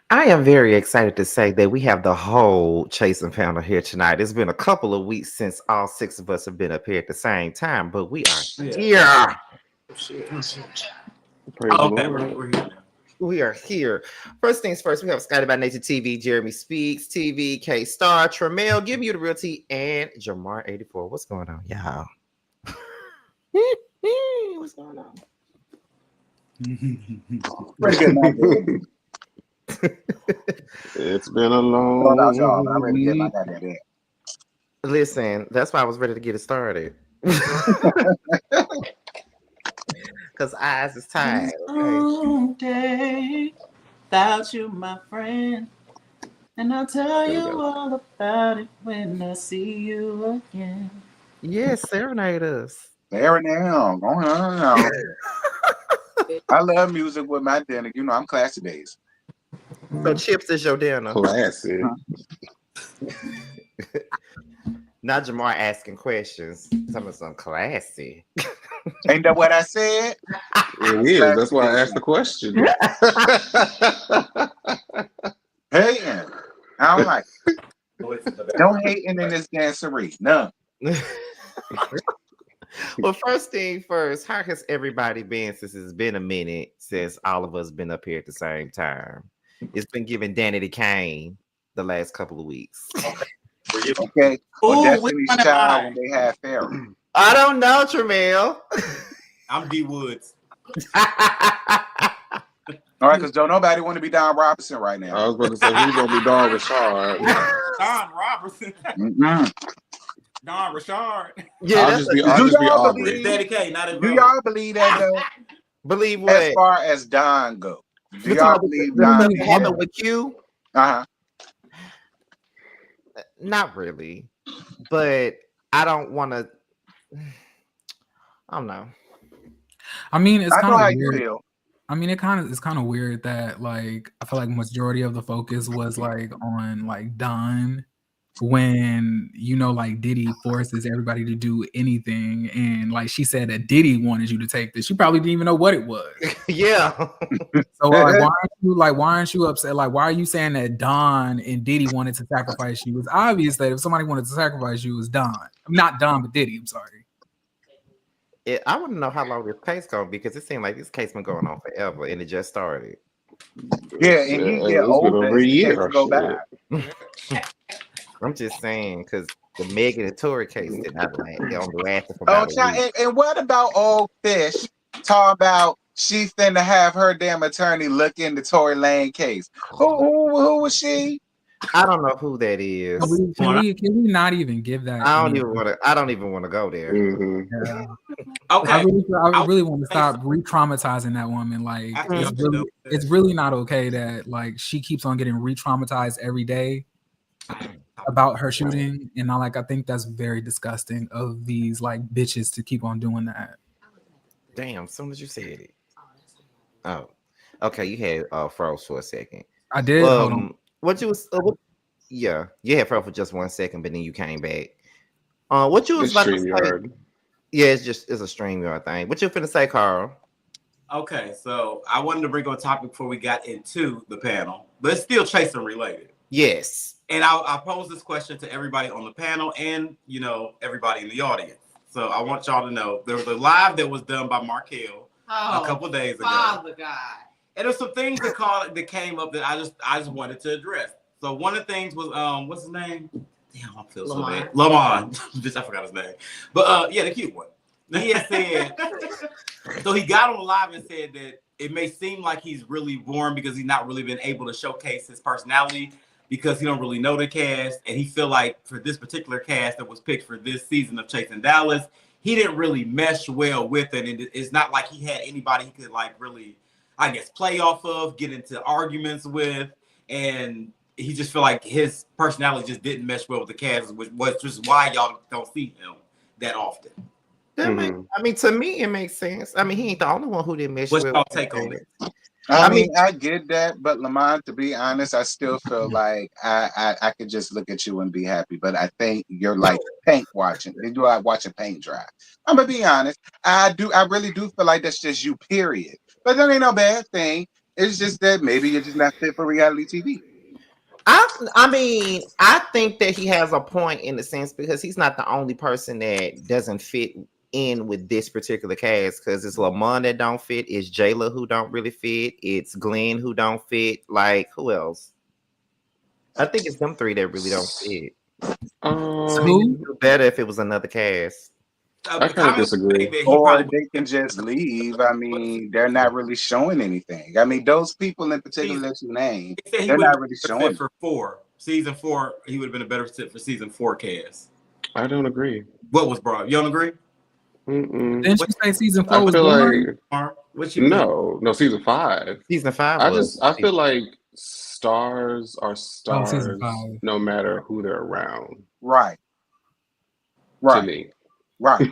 I am very excited to say that we have the whole Chasing panel here tonight. It's been a couple of weeks since all six of us have been up here at the same time, but we are here. Okay, we're here now. We are here. First things first, we have Scotty by Nature TV, Jeremy Speaks TV, K Star, Tremel, Give You the Real Tea, and Jamar84. What's going on, y'all? What's going on? Pretty good night, It's been a long I'm ready to get my dad in. Listen, that's why I was ready to get it started. Because eyes is tired. Okay? Day without you, my friend, and I'll tell you all about it when I see you again. Yes, serenade us. There now, going on. I love music with my dinner. You know, I'm classy days. So chips is your dinner. classic. Now Jamar asking questions. Some classy. Ain't that what I said? It is. That's why I asked the question. Hating. I don't like it. Don't hating in this dancery. No. Well, first thing first, how has everybody been since it's been a minute since all of us been up here at the same time? It's been giving Danny the Cane the last couple of weeks. Okay. Or Destiny's Child when they had Pharaoh. I don't know, Tremel. I'm D Woods. All right, because don't nobody want to be Don Robinson right now. I was about to say who's gonna be Don Richard. Don Robertson. Don Richard. Yeah, I'll just be Aubrey. It's Daddy K, not his Do brother. y'all believe that though? believe what? As far as Don go, do y'all believe Don? Happened with you? Not really, but I don't want to. I don't know. I mean, it's I know kind how of you weird. feel. I mean, it's kind of weird that like I feel like majority of the focus was like on like Don, when like Diddy forces everybody to do anything, and like she said that Diddy wanted you to take this. She probably didn't even know what it was. Yeah. So why aren't you upset? Like, why are you saying that Don and Diddy wanted to sacrifice you? It's obvious that if somebody wanted to sacrifice you, it was Don. Not Don, but Diddy. I'm sorry. I want to know how long this case going because it seemed like this case been going on forever and it just started. Yeah, and you get older every year. go by. I'm just saying because the Megan and Tory case did not last for Oh, about a week. and what about old Fish talking about she finna have her damn attorney look into Tory Lane case? Who was she? I don't know who that is. Can we not even give that? I don't even want to go there. Mm-hmm. Yeah. Okay. I really want to stop re-traumatizing that woman. Like it's really not okay that like she keeps on getting re-traumatized every day about her shooting, and I think that's very disgusting of these like bitches to keep on doing that. Damn, as soon as you said it. Oh, okay. You had froze for a second. I did. Hold on. What you was? Yeah, you had froze for just 1 second, but then you came back. What you was about to say? Yeah, it's a StreamYard thing. What you finna say, Carl? Okay, so I wanted to bring on a topic before we got into the panel, but it's still chasing related. Yes. And I'll pose this question to everybody on the panel and, everybody in the audience. So I want y'all to know there was a live that was done by Markel a couple days ago. Father God. And there's some things that came up that I just wanted to address. So one of the things was what's his name? Damn, I feel so bad. Lamont. Bitch, I forgot his name. But the cute one. He had said so he got on live and said that it may seem like he's really warm because he's not really been able to showcase his personality because he don't really know the cast, and he feel like for this particular cast that was picked for this season of Chasing Dallas, he didn't really mesh well with it, and it's not like he had anybody he could like really, I guess, play off of, get into arguments with, and he just feel like his personality just didn't mesh well with the cast, which was just why y'all don't see him that often. I mean, to me, it makes sense. I mean, he ain't the only one who didn't mesh well. What's y'all take on it? I mean, I get that, but Lamont, to be honest, I still feel like I could just look at you and be happy. But I think you're like paint watching. You like watching paint dry. I'm gonna be honest. I really do feel like that's just you, period. But that ain't no bad thing. It's just that maybe you're just not fit for reality TV. I mean, I think that he has a point in the sense because he's not the only person that doesn't fit in with this particular cast, because it's Lamont that don't fit, it's Jayla who don't really fit, it's Glenn who don't fit. Like, who else? I think it's them three that really don't fit. Who better if it was another cast? I kind of disagree. Or they can just leave. I mean, they're not really showing anything. I mean, those people in particular that you named, they're not really showing. For season 4, he would have been a better fit for season 4 cast. I don't agree. What was brought? You don't agree? Didn't you say season 4 was boring? No, season 5. Season 5. I feel like stars are stars no matter who they're around. Right. To me. Right.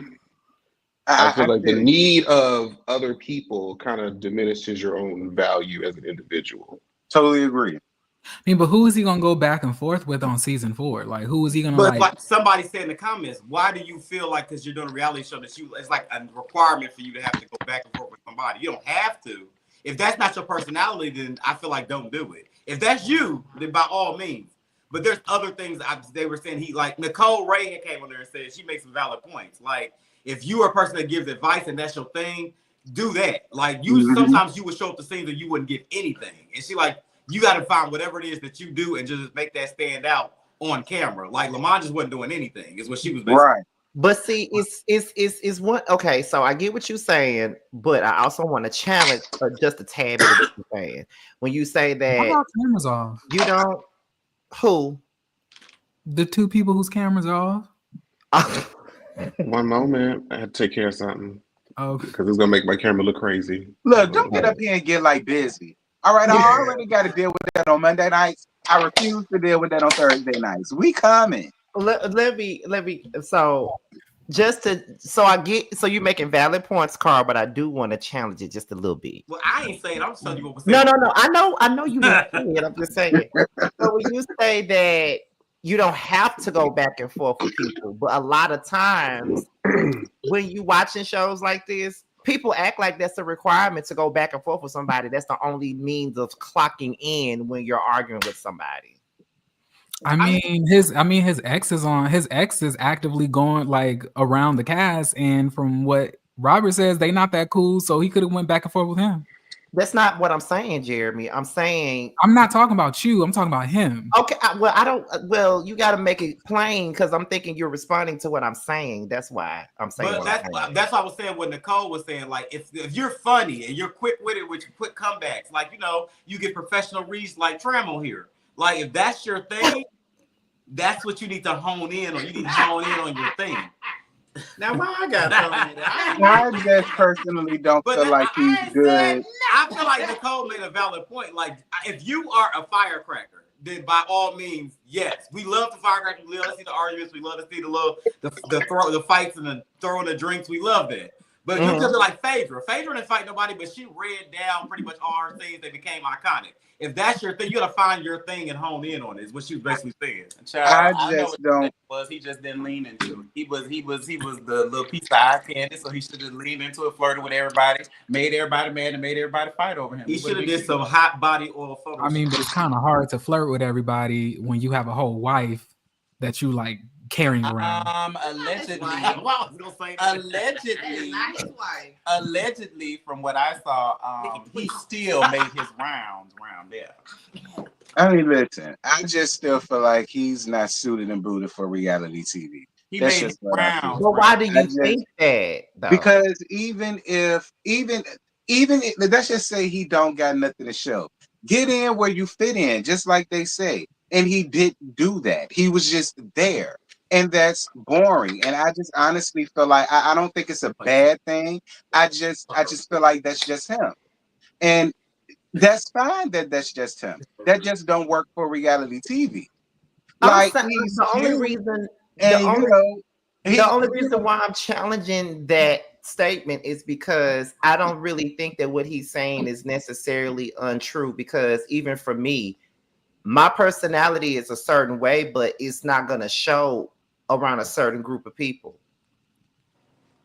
I feel like the need of other people kind of diminishes your own value as an individual. Totally agree. I mean, but who is he gonna go back and forth with on season 4? Like, who is he gonna like somebody said in the comments, why do you feel like because you're doing a reality show that it's like a requirement for you to have to go back and forth with somebody? You don't have to. If that's not your personality, then I feel like don't do it. If that's you, then by all means. But there's other things they were saying. Nicole Ray came on there and said she makes some valid points. Like, if you are a person that gives advice and that's your thing, do that. Like, sometimes you would show up to scenes and you wouldn't give anything. And she like, you got to find whatever it is that you do and just make that stand out on camera. Like, Lamont just wasn't doing anything, is what she was basically. Right. But see, it's what, okay, so I get what you're saying, but I also want to challenge just a tad bit of what you're saying. When you say that how about cameras off? You don't who? The two people whose cameras are off. One moment. I had to take care of something. Oh, because it's gonna make my camera look crazy. Look, don't get up here and get like busy. All right, I already got to deal with that on Monday nights. I refuse to deal with that on Thursday nights. We coming. Let me. So you're making valid points, Carl, but I do want to challenge it just a little bit. Well, I ain't saying. I'm just telling you what we're saying. No. I know you didn't say it. I'm just saying. So when you say that you don't have to go back and forth with people, but a lot of times when you watching shows like this, people act like that's a requirement to go back and forth with somebody. That's the only means of clocking in when you're arguing with somebody. I mean, his ex is actively going like around the cast, and from what Robert says, they not that cool, so he could have went back and forth with him. That's not what I'm saying, Jeremy. I'm not talking about you. I'm talking about him. Okay. Well, you got to make it plain because I'm thinking you're responding to what I'm saying. That's why I'm saying. But that's what I was saying. What Nicole was saying, like if you're funny and you're quick with it with quick comebacks, like you get professional reads like Tramo here. Like, if that's your thing, that's what you need to hone in on. You need to hone in on your thing. Now, why I got thrown I just personally don't feel like he's good. I feel like Nicole made a valid point. Like, if you are a firecracker, then by all means, yes, we love the firecrackers. We love to see the arguments. We love to see the fights and the throwing the drinks. We love that. But you just like Phaedra. Phaedra didn't fight nobody, but she read down pretty much all her things that became iconic. If that's your thing, you gotta find your thing and hone in on it. Is what she was basically saying. Child, I just don't. He just didn't lean into it. He was the little piece of eye candy, so he should have leaned into it, flirted with everybody, made everybody mad, and made everybody fight over him. He should have did some hot body oil photos. I mean, but it's kind of hard to flirt with everybody when you have a whole wife that you like carrying around. Allegedly, from what I saw, he still made his rounds around there. I mean, listen, I just still feel like he's not suited and booted for reality TV. He made his rounds. But why do you think that, though? Because even let's just say he don't got nothing to show. Get in where you fit in, just like they say. And he didn't do that. He was just there. And that's boring. And I just honestly feel like I don't think it's a bad thing. I just feel like that's just him. And that's fine that that's just him. That just don't work for reality TV. Like the only reason why I'm challenging that statement is because I don't really think that what he's saying is necessarily untrue, because even for me, my personality is a certain way, but it's not going to show around a certain group of people.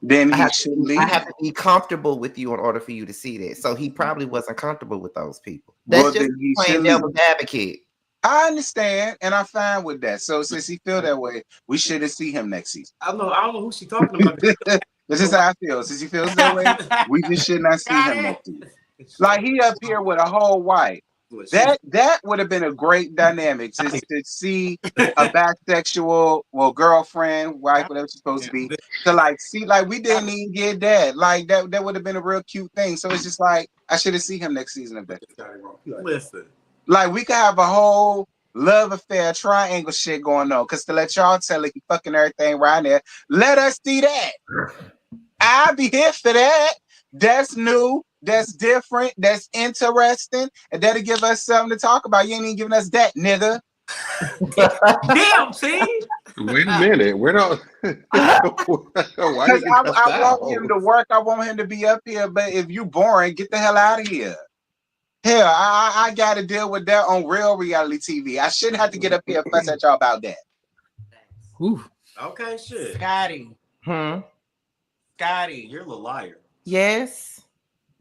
Then I have to be comfortable with you in order for you to see that. So he probably wasn't comfortable with those people. That's just playing devil's advocate. I understand, and I'm fine with that. So since he feel that way, we shouldn't see him next season. I don't know who she's talking about. This is how I feel. Since he feels that way, we just should not see him next season. Like, he up here with a whole wife. That would have been a great dynamic to see a bisexual, girlfriend, wife, whatever it's supposed to be. To like see, like, we didn't even get that. Like that would have been a real cute thing. So it's just like I should have seen him next season of that. Listen, like, we could have a whole love affair triangle shit going on. Cause to let y'all tell it, he fucking everything right there. Let us see that. I'll be here for that. That's new. That's different. That's interesting. And that'll give us something to talk about. You ain't even giving us that, nigga. Damn, see? Wait a minute. We're not. I want him to work. I want him to be up here. But if you boring, get the hell out of here. Hell, I got to deal with that on real reality TV. I shouldn't have to get up here and fuss at y'all about that. Ooh. Okay, shit. Scotty, you're a little liar. Yes.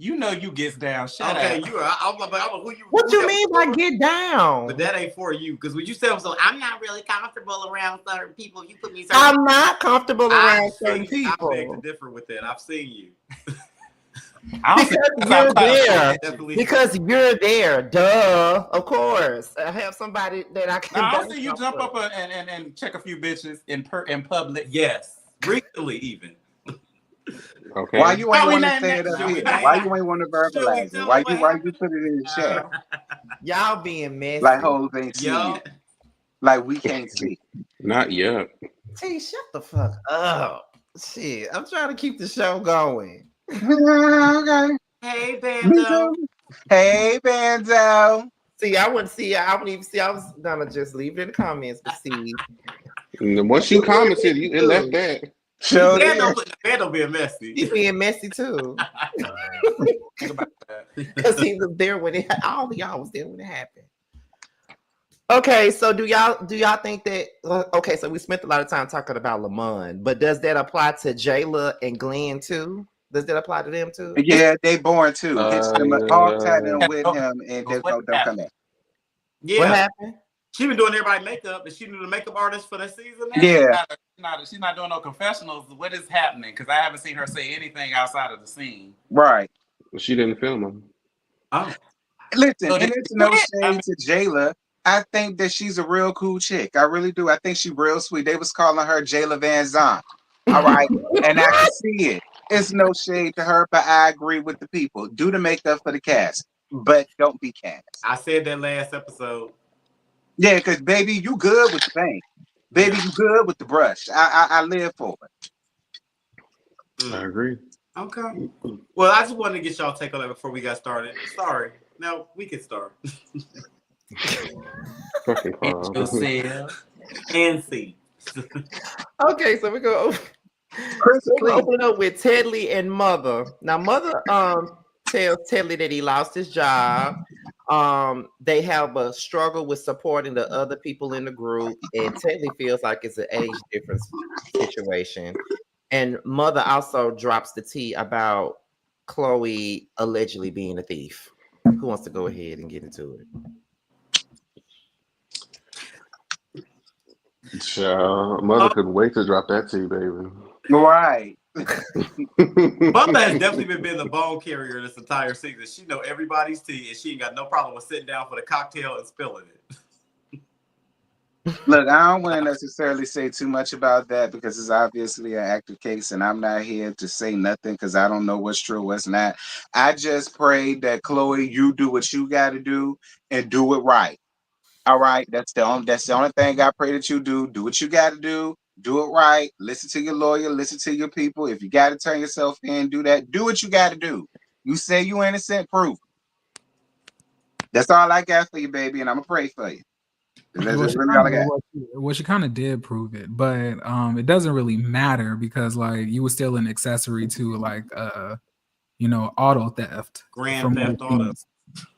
You know you gets down. Shut up. I don't know who you. What you mean by get down? But that ain't for you, because when you say so, I'm not really comfortable around certain people. You put me. I'm not comfortable around certain people. I beg to differ with that. I've seen you. Because you're there. Duh. Of course. I have somebody that I can. I'll see you jump up and check a few bitches in public. Yes, recently even. Okay. Why you ain't want to say it up here? Why you ain't want to verbalize it? Why you put it in the chat? Y'all being messy. Like hoes ain't see it. Like we can't see. Not yet. T, shut the fuck up. Shit, I'm trying to keep the show going. Okay. Hey, Bando. Hey, Bando. See, I wouldn't even see. I was gonna just leave it in the comments to see. And once you commented, it left that. Bando being messy. He's being messy too. Because he was there when all of y'all was there when it happened. Okay, so do y'all think that? Okay, so we spent a lot of time talking about Lamont, but does that apply to Jayla and Glenn too? Does that apply to them too? Yeah, they born too. It's them all tied in with him, and they don't come back. Yeah. What happened? She been doing everybody makeup. Is she the makeup artist for the season now? Yeah. She's not doing no confessionals. What is happening? Because I haven't seen her say anything outside of the scene. Right. She didn't film them. Oh. Listen, and it's no shade to Jayla. I think that she's a real cool chick. I really do. I think she's real sweet. They was calling her Jayla Van Zandt. All right. And I can see it. It's no shade to her, but I agree with the people. Do the makeup for the cast, but don't be cast. I said that last episode. Yeah, because baby, you good with the paint. Baby, you good with the brush. I live for it. I agree. Okay. Well, I just wanted to get y'all take on that before we got started. Sorry. Now we can start. Fucking And see. Okay, so we're gonna open it up with Tedley and Mother. Now, Mother tells Tedley that he lost his job. They have a struggle with supporting the other people in the group, and Tedley feels like it's an age difference situation. And Mother also drops the tea about Chloe allegedly being a thief. Who wants to go ahead and get into it? Mother couldn't wait to drop that tea, baby. Right. Mother has definitely been the bone carrier this entire season. She know everybody's tea, and she ain't got no problem with sitting down for the cocktail and spilling it. Look, I don't want to necessarily say too much about that because it's obviously an active case, and I'm not here to say nothing because I don't know what's true, what's not. I just pray that Chloe, you do what you got to do and do it right. All right, that's the only thing I pray that you do. Do what you got to do. Do it right. Listen to your lawyer. Listen to your people. If you got to turn yourself in, do that. Do what you got to do. You say you innocent, proof. That's all I got for you, baby, and I'm gonna pray for you. Well, she kind of did prove it, but it doesn't really matter because like you were still an accessory to like auto theft, grand theft auto.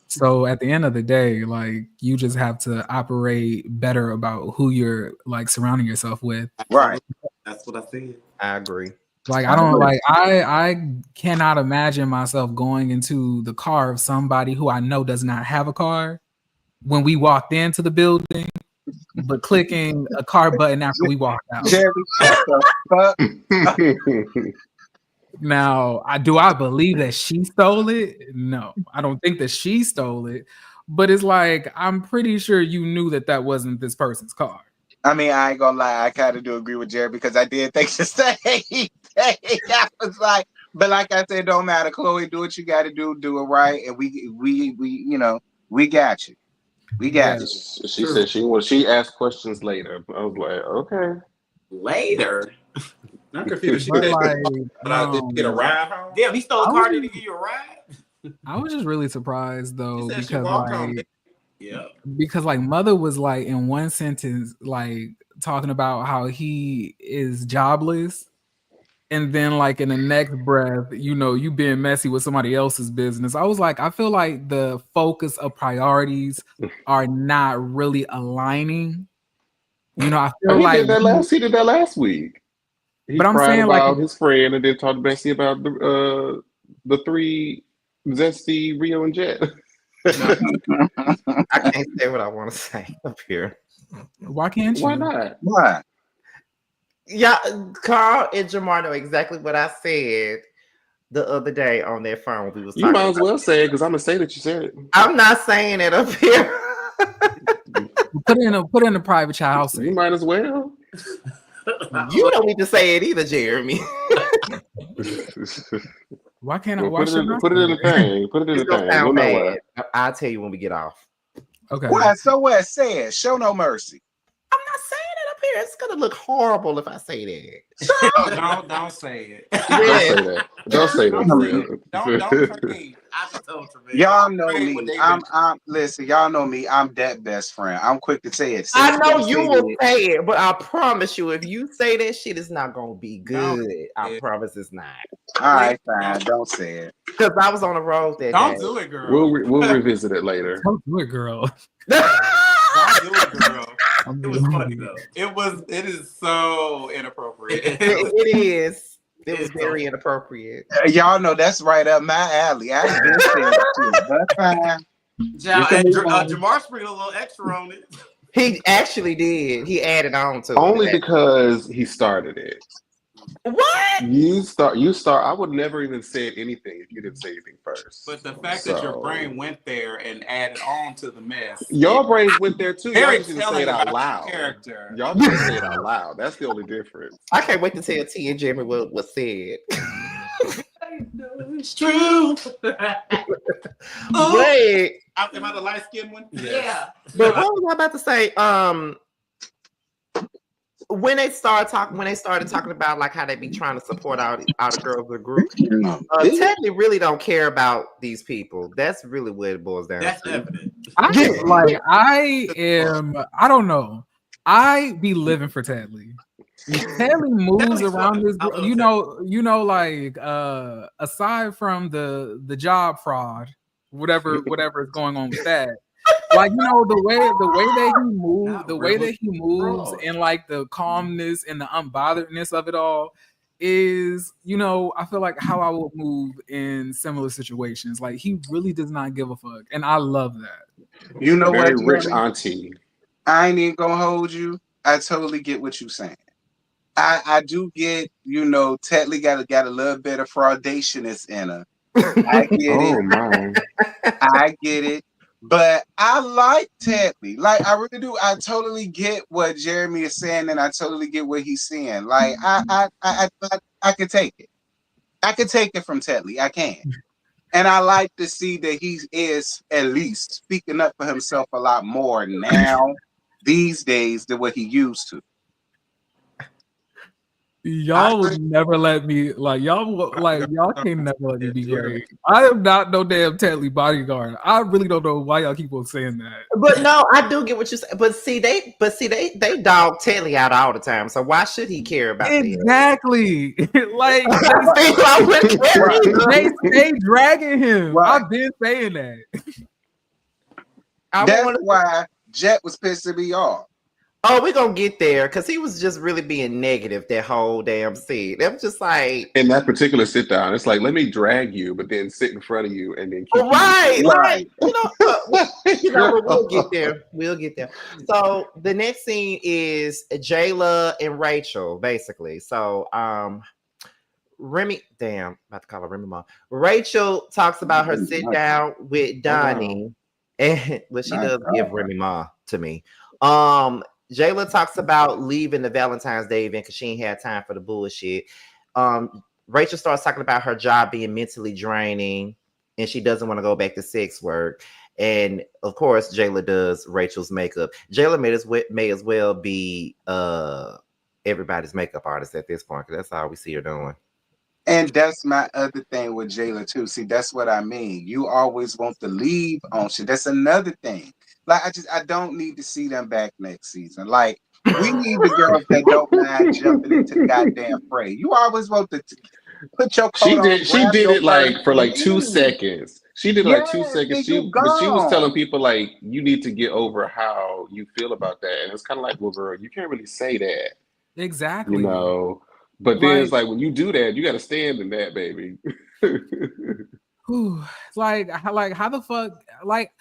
So at the end of the day, like you just have to operate better about who you're like surrounding yourself with. Right. That's what I said. I agree. Like I cannot imagine myself going into the car of somebody who I know does not have a car when we walked into the building, but clicking a car button after we walked out. Now, do I believe that she stole it? No, I don't think that she stole it. But it's like, I'm pretty sure you knew that wasn't this person's car. I mean, I ain't gonna lie. I kind of do agree with Jerry because I did think the same. I was like, but like I said, don't matter. Chloe, do what you got to do. Do it right, and we we got you. We got you. She said she asked questions later. I was like, okay. Later. I'm confused. She But said, like, did you get a ride home? Damn, he stole a car. Did he give you a ride? I was just really surprised though because like, yeah, because like Mother was like in one sentence like talking about how he is jobless, and then like in the next breath, you being messy with somebody else's business. I was like, I feel like the focus of priorities are not really aligning. I feel he like did that last week. He but I'm cried saying about like his friend and then talked to Bessie about the three Zesty, Rio, and Jet. I can't say what I want to say up here. Why can't you? Why not? Why? Yeah, Carl and Jamar know exactly what I said the other day on their phone. We was you might as well say it because I'm gonna say that you said it. I'm not saying it up here. Put it in a private chat. You might as well. You don't need to say it either, Jeremy. Why can't I? Well, put it in the thing. Put it in the thing. Sound bad. I'll tell you when we get off. Okay. Why? So what? Say it. Show no mercy. I'm not saying it up here. It's gonna look horrible if I say that. Don't say it. Yeah. Don't say that. Don't forget. Y'all know me. I'm listen. Y'all know me. I'm that best friend. I'm quick to say it. I know you will say it, but I promise you, if you say that shit, it's not gonna be good. I promise it's not. All right, fine. Don't say it. Because I was on the road that Don't day. do it, girl. We'll revisit it later. Don't do it, girl. Don't do it, girl. It was funny though. It is so inappropriate. It is. It was very inappropriate. Y'all know that's right up my alley. I did say it too. That's fine. Jamar sprinkled a little extra on it. He actually did. He added on to Only it. because he started it. What? You start. I would never even say anything if you didn't say anything first. But the fact that your brain went there and added on to the mess. Your brains went there too. Y'all just didn't say telling it out about loud. Character. Y'all just say it out loud. That's the only difference. I can't wait to tell T and Jimmy what was said. It's true. Wait, Am I the light skinned one? Yeah. but what was I about to say? When they started talking about like how they be trying to support all the girls in the group, Teddy really don't care about these people. That's really what it boils down That's to. evident. I don't know. I be living for Tedley. Tedley moves Tedley's around fun. this, I love like aside from the job fraud, whatever is going on with that. Like, the way that he moves and like the calmness and the unbotheredness of it all is, I feel like how I would move in similar situations. Like, he really does not give a fuck, and I love that. You know Very what, rich Jeremy? auntie. I ain't even gonna hold you. I totally get what you're saying. I do get, Tetley got a little bit of fraudationist in her. I get it. My. I get it. But I like Tetley. Like, I really do. I totally get what Jeremy is saying, and I totally get what he's saying. Like, I can take it. I can take it from Tetley. I can. And I like to see that he is at least speaking up for himself a lot more now, these days, than what he used to. Y'all would never let me y'all can never let me be great. I am not no damn Tetley bodyguard. I really don't know why y'all keep on saying that. But no, I do get what you say. But see, they dog Teddy out all the time. So why should he care about exactly? Like they stay dragging him. Right. I've been saying that. That's why Jet was pissing me off. Oh, we're gonna get there because he was just really being negative that whole damn scene. It was just like in that particular sit down, it's like, let me drag you, but then sit in front of you and then keep right. We'll get there. We'll get there. So the next scene is Jayla and Rachel, basically. So Remy, damn, about to call her Remy Mom. Rachel talks about her sit down with Donnie, and she does give Remy Ma to me. Jayla talks about leaving the Valentine's Day event because she ain't had time for the bullshit. Rachel starts talking about her job being mentally draining and she doesn't want to go back to sex work. And of course, Jayla does Rachel's makeup. Jayla may as well be everybody's makeup artist at this point because that's all we see her doing. And that's my other thing with Jayla too. See, that's what I mean. You always want to leave on shit. That's another thing. Like, I don't need to see them back next season. Like, we need the girls that don't mind jumping into the goddamn fray. You always want to put your coat on. She did it like for like 2 seconds. She did like 2 seconds. But she was telling people like, you need to get over how you feel about that. And it's kind of like, well, girl, you can't really say that. Exactly. But then it's like when you do that, you got to stand in that, baby. Like how the fuck? Like,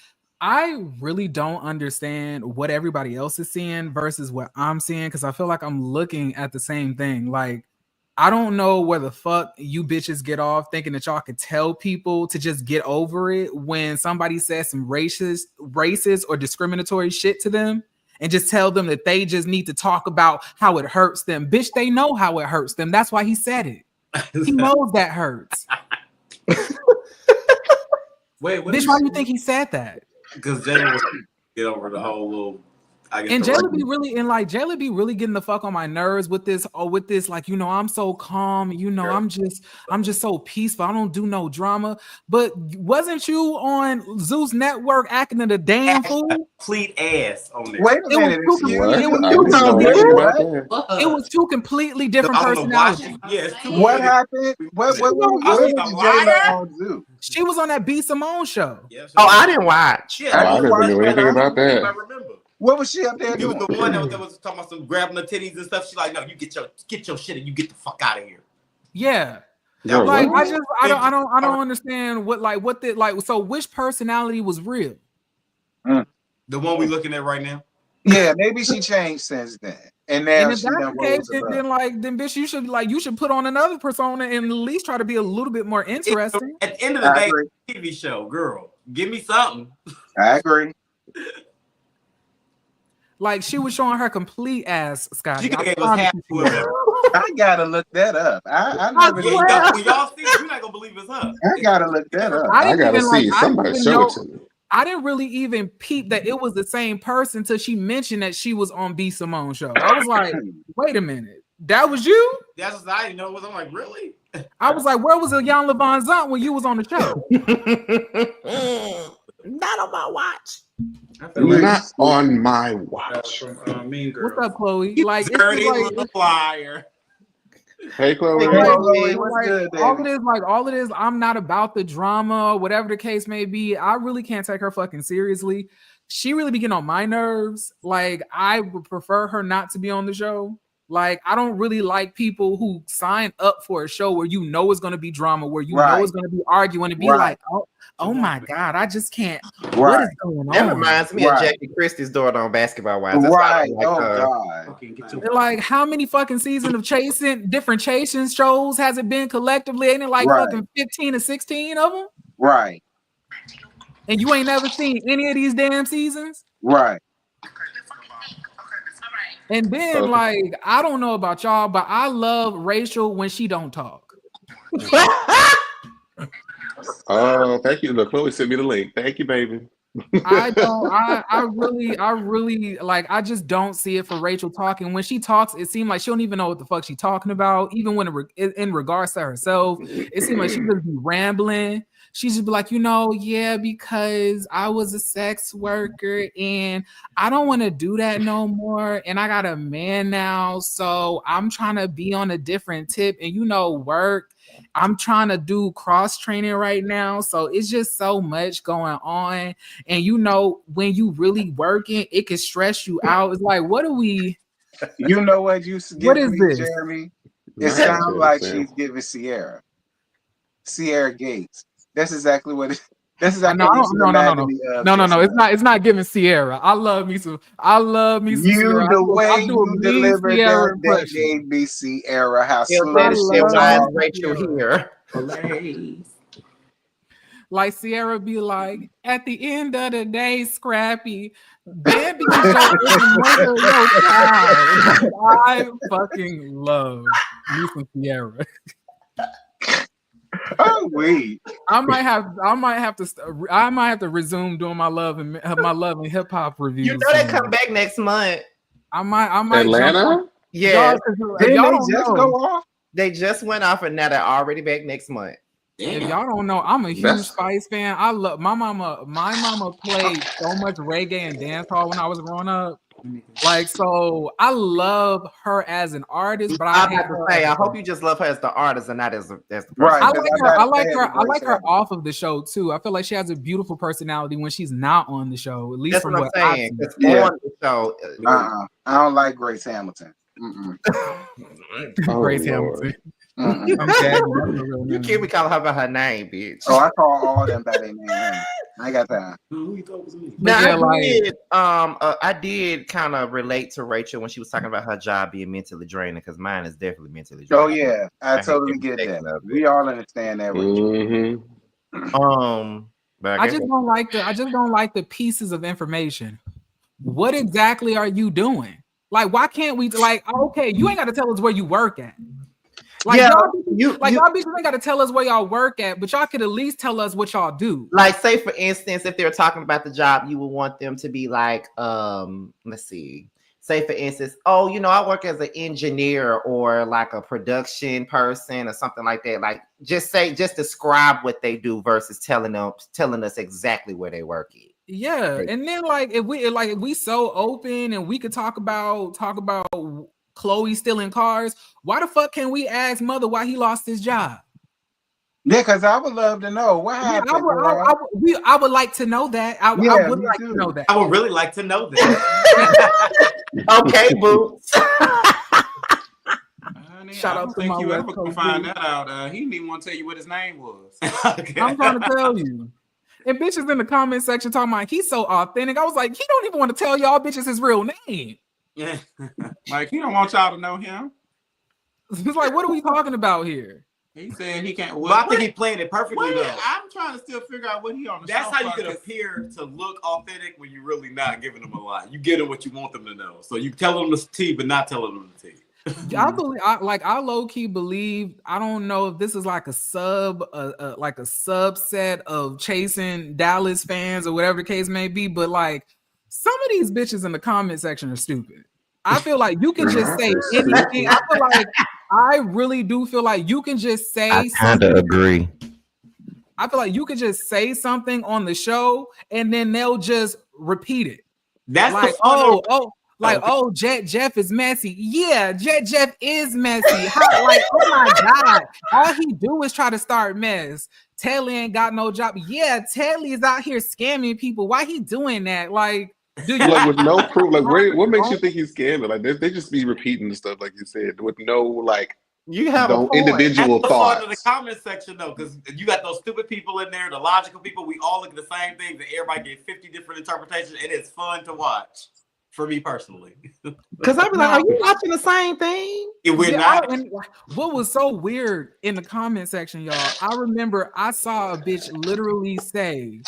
I really don't understand what everybody else is seeing versus what I'm seeing because I feel like I'm looking at the same thing. Like, I don't know where the fuck you bitches get off thinking that y'all could tell people to just get over it when somebody says some racist or discriminatory shit to them and just tell them that they just need to talk about how it hurts them. Bitch, they know how it hurts them. That's why he said it. He knows that hurts. Wait, bitch, why do you think he said that? Because Jayla was get over the whole little. And Jayla be really getting the fuck on my nerves with this. Like, I'm so calm. I'm just so peaceful. I don't do no drama. But wasn't you on Zeus Network acting in a damn fool? Complete ass on there. Wait a minute. It was two completely different personalities. Yes. What happened? What did Jayla on Zeus? She was on that B. Simone show. Yes, I didn't watch. Yeah, I didn't know anything about that. I remember. What was she up there doing? He was the one that was talking about some grabbing the titties and stuff. She's like, no, you get your shit and you get the fuck out of here. Yeah. Like, I don't understand so which personality was real? The one we looking at right now? Yeah, maybe she changed since then. And now if that's the case, then bitch, you should put on another persona and at least try to be a little bit more interesting. At the end of the day, TV show, girl, give me something. I agree. Like, she was showing her complete ass, Scotty. I gotta look that up. I never when y'all see, you're not not gonna believe it's her. I gotta look that up. I I didn't gotta even like. see. I didn't Somebody even show know. it to me. I didn't really even peep that it was the same person till she mentioned that she was on B. Simone show. I was like, wait a minute, that was you? That's what I didn't know. I'm like, really? I was like, where was Jan Levon Zant when you was on the show? Not on my watch. I feel like Not on my watch. from Mean Girls. What's up, Chloe? Like, it's Dirty just like, little flyer. Hey, Chloe. Hey, like, Chloe, what's like, good, all baby? it is, I'm not about the drama, whatever the case may be. I really can't take her fucking seriously. She really be getting on my nerves. Like, I would prefer her not to be on the show. Like, I don't really like people who sign up for a show where you know it's going to be drama, where you know it's going to be arguing, and be like, oh my God, I just can't. What is going on? That reminds me of Jackie Christie's daughter on Basketball Wives. Right. Like, God. Like, how many fucking seasons of different chasing shows has it been collectively? Ain't it like fucking 15 or 16 of them? Right. And you ain't never seen any of these damn seasons? Right. And then, like, I don't know about y'all, but I love Rachel when she don't talk. Oh, thank you. Look, Chloe sent me the link. Thank you, baby. I really like, I just don't see it for Rachel talking. When she talks, it seems like she don't even know what the fuck she's talking about. Even when in regards to herself, it seems like she just be rambling. She just be like, yeah, because I was a sex worker and I don't want to do that no more. And I got a man now, so I'm trying to be on a different tip and work. I'm trying to do cross training right now. So it's just so much going on. And when you really working, it can stress you out. It's like, what are we? You know what you get What is me, this? Jeremy? It sounds like she's giving Sierra Gates. That's exactly what it. That's exactly no. It's not giving Sierra. I love me some Sierra. The way you delivered Sierra that gave me Sierra. How slow Rachel here. Like Sierra be like, at the end of the day, Scrappy, Bambi is your mother, your child. I fucking love me some Sierra. Oh wait! I might have to resume doing my love and hip hop reviews. You know they come back next month. I might Atlanta. Yeah, y'all just go off. They just went off, and now they're already back next month. If y'all don't know, I'm a huge Spice fan. I love my mama. My mama played so much reggae and dancehall when I was growing up. Like, so I love her as an artist, but I hope you just love her as the artist and not as the person. Right. I like her off of the show too. I feel like she has a beautiful personality when she's not on the show. At least that's from what I'm saying. On the show, I don't like Grace Hamilton. Grace Hamilton. I'm you can't be calling her by her name, bitch. Oh, I call all them by their name. I got that. Now, I did kind of relate to Rachel when she was talking about her job being mentally draining, because mine is definitely mentally draining. Oh yeah, I totally get that. We all understand that. But I just don't like the pieces of information. What exactly are you doing? Like, why can't we okay, you ain't got to tell us where you work at. Like, y'all bitches ain't got to tell us where y'all work at, but y'all could at least tell us what y'all do. Like, say for instance, if they're talking about the job, you would want them to be like, let's see. Say for instance, I work as an engineer or like a production person or something like that. Like, just describe what they do versus telling us exactly where they work at. Yeah, and then if we so open and we could talk about Chloe stealing cars, why the fuck can't we ask Mother why he lost his job? Yeah, because I would love to know what happened. I would like to know that. I would like to know that. I would really like to know that. Okay, Boots. Shout out to my you ever gonna find that out. He didn't even want to tell you what his name was. Okay. I'm trying to tell you. And bitches in the comment section talking about he's so authentic. I was like, he don't even want to tell y'all bitches his real name. Yeah. Like, he don't want y'all to know him. It's like, what are we talking about here? He said he can't. Well, I think he's playing it perfectly though. I'm trying to still figure out what he on the That's show how you can appear to look authentic when you're really not giving them a lot. You get them what you want them to know. So you tell them the tea, but not telling them the tea. I believe, I low key believe. I don't know if this is like a subset of chasing Dallas fans or whatever the case may be, but like some of these bitches in the comment section are stupid. I feel like you can just say anything. I really do feel like you can just say I kind of agree. I feel like you could just say something on the show and then they'll just repeat it. That's like, Jet Jeff is messy. Yeah, Jet Jeff is messy. Oh my God. All he do is try to start mess. Telly ain't got no job. Yeah, Telly is out here scamming people. Why he doing that? Like, do you like with no proof? Like, what makes you think he's scamming? Like, they just be repeating the stuff, like you said, with no like. You have no individual thoughts. In the comment section though, because you got those stupid people in there, the logical people. We all look at the same things, and everybody get 50 different interpretations, and it's fun to watch. For me personally, because I be like, are you watching the same thing? Yeah, we're not. What was so weird in the comment section, y'all? I remember I saw a bitch literally say,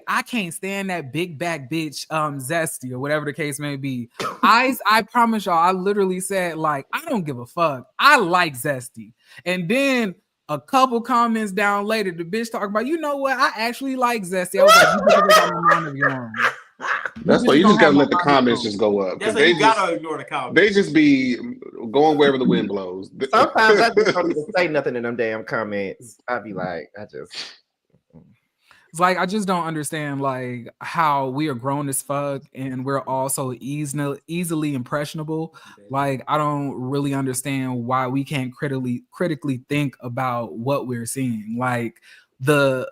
I can't stand that big back bitch, Zesty, or whatever the case may be. I promise y'all, I literally said, like, I don't give a fuck. I like Zesty. And then a couple comments down later, the bitch talking about, you know what? I actually like Zesty. I was like, you just got no mind of your own. That's why you just gotta let the comments just go up. That's why you gotta ignore the comments. They just be going wherever the wind blows. Sometimes I just don't even say nothing in them damn comments. I'd be like, it's like I just don't understand like how we are grown as fuck and we're also easily impressionable. Like I don't really understand why we can't critically think about what we're seeing. Like the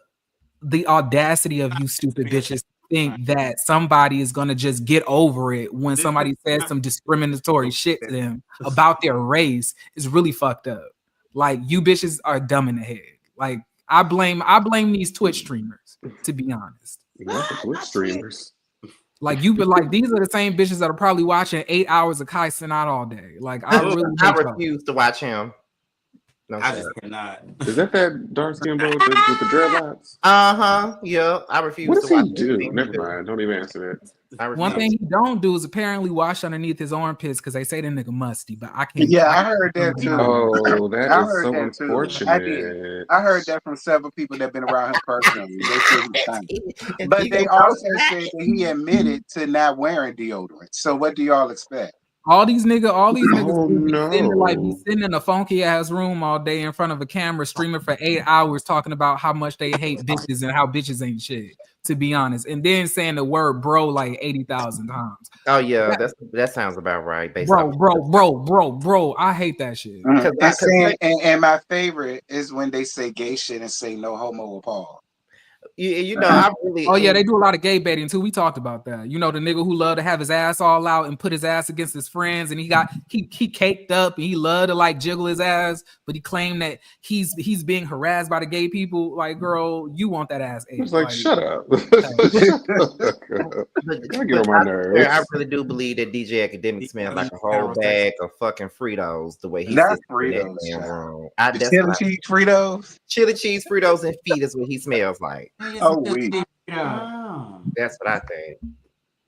audacity of you stupid bitches think that somebody is gonna just get over it when somebody says some discriminatory shit to them about their race is really fucked up. Like you bitches are dumb in the head. Like I blame these Twitch streamers, to be honest. Yeah, Twitch streamers. Like these are the same bitches that are probably watching 8 hours of Kai Cenat all day. Like I refuse to watch him. No, I just cannot. Is that dark skin bro with the dreadlocks? Yeah, I refuse. What does he do? Never mind. Don't even answer that. One thing he don't do is apparently wash underneath his armpits because they say the nigga musty, but I can't. Yeah, I heard that too. Oh, that is so unfortunate. I heard that from several people that have been around him personally. But they also said that he admitted to not wearing deodorant. So what do y'all expect? All these niggas be sitting in a funky ass room all day in front of a camera streaming for 8 hours talking about how much they hate bitches and how bitches ain't shit, to be honest. And then saying the word bro like 80,000 times. Oh yeah, that sounds about right. Bro. I hate that shit. And my favorite is when they say gay shit and say no homo Paul. You know, I really. Oh yeah, they do a lot of gay baiting too. We talked about that. You know, the nigga who loved to have his ass all out and put his ass against his friends, and he caked up and he loved to like jiggle his ass, but he claimed that he's being harassed by the gay people. Like, girl, you want that ass? It's like, shut up. I get on my nerves. I really do believe that DJ Academic smells like a whole bag of fucking Fritos. The way he sits Fritos, in that room. Chili cheese Fritos. Chili cheese Fritos and feet is what he smells like. Oh, wait. That's what I think.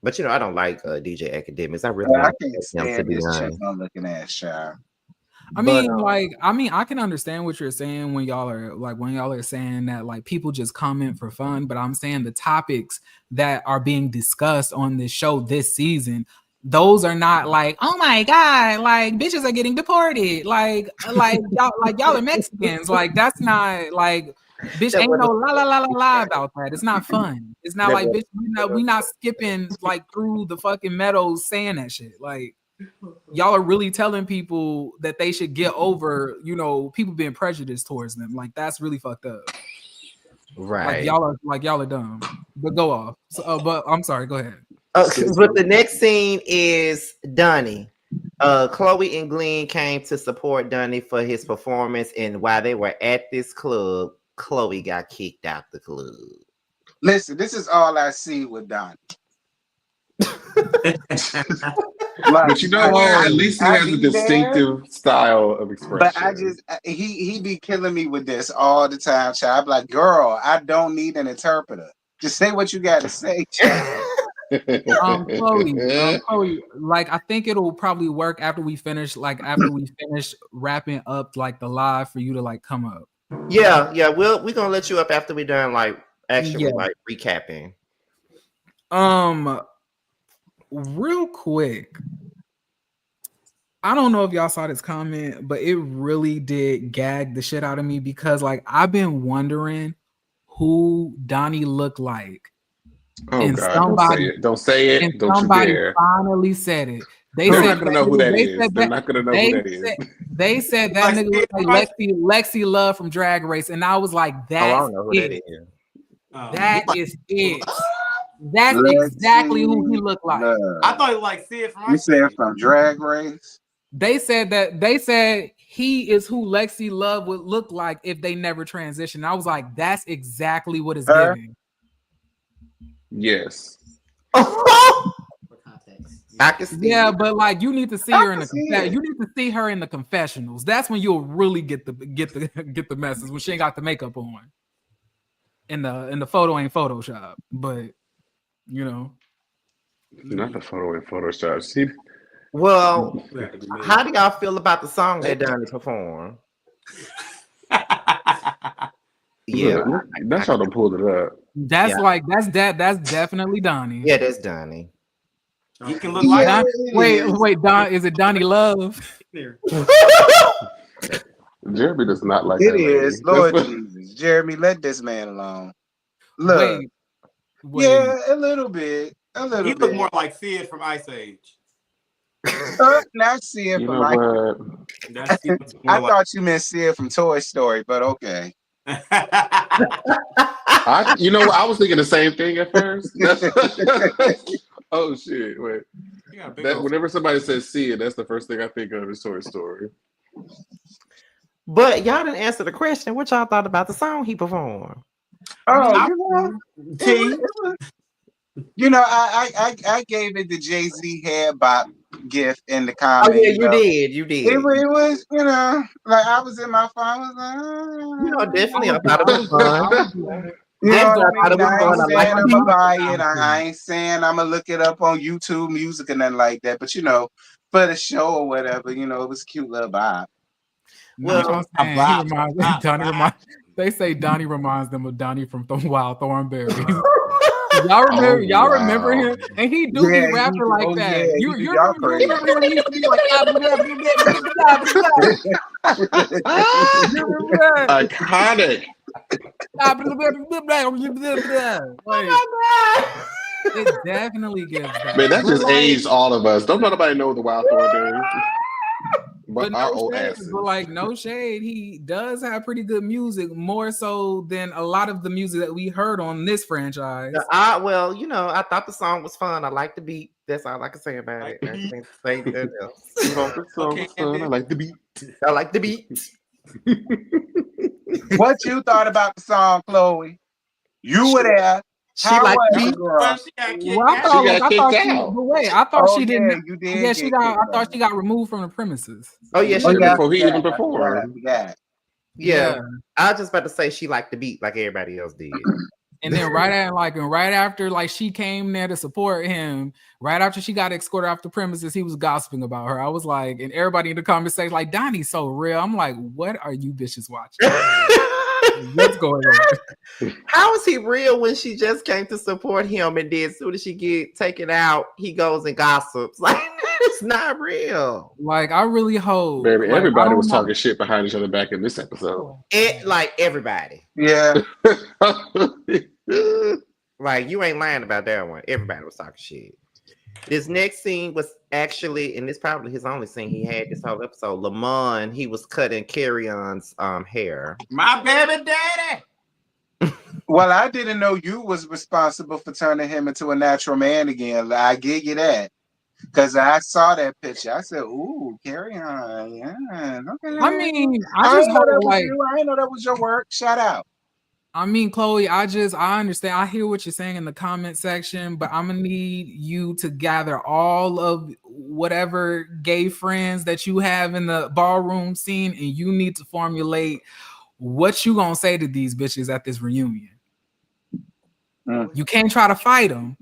But you know, I don't like DJ Academics. I really I can't stand this chick on looking at Shire. I can understand what you're saying when y'all are saying that like people just comment for fun, but I'm saying the topics that are being discussed on this show this season, those are not like, oh my god, like bitches are getting deported, like y'all are Mexicans, like that's not like. Bitch, ain't no la about that. It's not fun. It's not like, bitch, we not skipping like through the fucking meadows saying that shit. Like, y'all are really telling people that they should get over, you know, people being prejudiced towards them. Like, that's really fucked up. Right. Y'all are dumb. But go off. So, but I'm sorry. Go ahead. But the next scene is Donnie. Chloe and Glenn came to support Donnie for his performance, and while they were at this club, Chloe got kicked out the club. Listen, this is all I see with Donnie. But you know what? At least he has a distinctive style of expression. But he be killing me with this all the time, child. I'm like, girl, I don't need an interpreter. Just say what you got to say, child. Chloe, like I think it'll probably work after we finish wrapping up like the live for you to like come up. Yeah, we're gonna let you up after we're done like actually like recapping. Real quick. I don't know if y'all saw this comment, but it really did gag the shit out of me because like I've been wondering who Donnie looked like. Oh and God! somebody, Don't say it. and Don't you somebody dare! finally said it. They're not gonna know who that is. They're not gonna know who that is. They said that nigga looked like Lexi Love from Drag Race, and I was like, "That's I don't know who it. that is. That is it. That's exactly who he looked like." I thought he like Sid from. You said from Drag Race. They said he is who Lexi Love would look like if they never transitioned. I was like, that's exactly what it's giving. Yes. I can see. Yeah, but like you need to see her in the you need to see her in the confessionals. That's when you'll really get the message when she ain't got the makeup on. And the photo ain't Photoshop, but you know. Not the photo in Photoshop. See. Well, how do y'all feel about the song that Donnie performed? Yeah, that's how they pulled it up. That's that's definitely Donnie. Yeah, that's Donnie. He can look like wait, Don, is it Donnie Love? Jeremy does not like it that is. lady. Lord Jesus. Jeremy, let this man alone. Look. Wait. Yeah, a little bit. He looked more like Sid from Ice Age. Not Sid You from know what? I thought you meant Sid from Toy Story, but okay. You know what? I was thinking the same thing at first. Oh shit! Wait. Whenever somebody says Sid, that's the first thing I think of is Toy Story. But y'all didn't answer the question. What y'all thought about the song he performed? Oh, you know, I gave it the Jay-Z head bop gift in the comment. Oh yeah, you did. It was, you know, like I was in my phone. I was like, definitely I thought it was fun. You know what I mean? I ain't saying I'm gonna buy it. I ain't saying I'm gonna look it up on YouTube Music and nothing like that. But you know, for the show or whatever, you know, it was a cute little vibe. Well, they say Donnie reminds them of Donnie from Wild Thornberry. Y'all remember him? And he do be rapping like that. Yeah, you remember him? He used to be like, iconic. Oh my God. It definitely gives that. Man, that just aged all of us. Don't nobody know the Wild Thornberry. But our old asses. But like no shade, he does have pretty good music, more so than a lot of the music that we heard on this franchise. Well, you know, I thought the song was fun. I like the beat. That's all I can say about it. I can't say nothing else. The song was fun. I like the beat. I like the beat. What you thought about the song, Chloe? You were there. She liked the beat. I thought she didn't. You did. Yeah, I thought she got removed from the premises. Oh yeah, before he even performed. Yeah, I was just about to say she liked the beat like everybody else did. And then right after she came there to support him, right after she got escorted off the premises, he was gossiping about her. I was like, and everybody in the comments say like, Donnie's so real. I'm like, what are you bitches watching? What's going on? How is he real when she just came to support him, and then as soon as she get taken out, he goes and gossips? Like it's not real. Like I really hope. Baby, everybody was talking shit behind each other back in this episode. Like everybody. Yeah. Like you ain't lying about that one. Everybody was talking shit. This next scene was actually, and this probably his only scene he had this whole episode. Lamont, he was cutting Carry-On's hair. My baby daddy. Well, I didn't know you was responsible for turning him into a natural man again. I give you that. Because I saw that picture. I said, ooh, Carry-On. Yeah. Okay. I mean, I didn't know that was your work. Shout out. I mean, Chloe, I understand. I hear what you're saying in the comment section, but I'm gonna need you to gather all of whatever gay friends that you have in the ballroom scene, and you need to formulate what you gonna say to these bitches at this reunion. You can't try to fight them.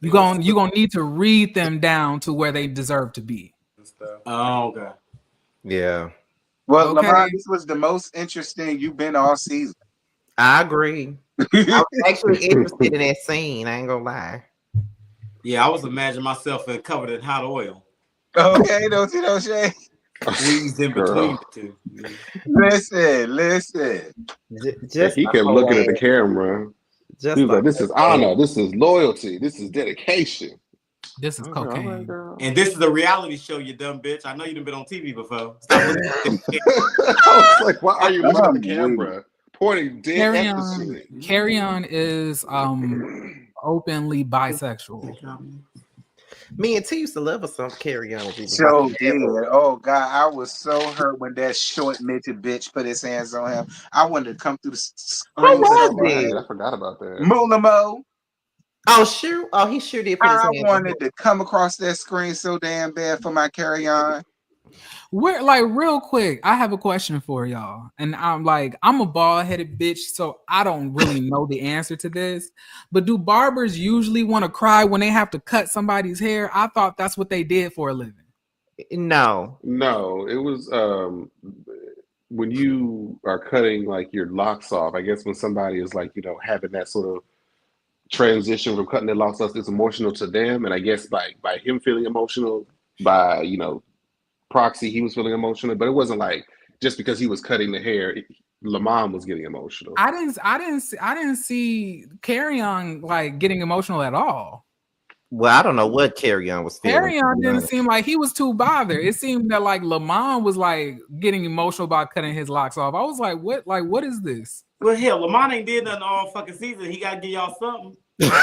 You're gonna need to read them down to where they deserve to be. Oh, okay. Yeah. Well, Okay. Lamont, this was the most interesting you've been all season. I agree. I was actually interested in that scene. I ain't gonna lie. Yeah, I was imagining myself covered in hot oil. Okay, don't see no shade. Squeezed in between the two. Listen. Just he kept looking at the camera. Just he was like, "This is honor. This is loyalty. This is dedication. This is cocaine." And this is a reality show, you dumb bitch. I know you done been on TV before. Stop looking at I was like, why are you looking at the camera? Pointing dead at the shit. Carry On is openly bisexual. Me and T used to love us some Carry On. So did. Oh God, I was so hurt when that short midget bitch put his hands on him. I wanted to come through the screen. I forgot about that. Mulamo. Oh sure. Oh, he sure did put his hands on him. I wanted to come across that screen so damn bad for my Carry On. We're like real quick. I have a question for y'all, and I'm a bald-headed bitch, so I don't really know the answer to this. But do barbers usually want to cry when they have to cut somebody's hair? I thought that's what they did for a living. No, it was when you are cutting like your locks off. I guess when somebody is like having that sort of transition from cutting their locks off, it's emotional to them, and I guess by him feeling emotional, by proxy, he was feeling emotional, but it wasn't like just because he was cutting the hair, Lamont was getting emotional. I didn't see Carry On like getting emotional at all. Well, I don't know what Carry On was feeling. Carry On didn't seem like he was too bothered. It seemed that like Lamont was like getting emotional about cutting his locks off. I was like, what? Like, what is this? Well, hell, Lamont ain't did nothing all fucking season. He gotta give y'all something. Let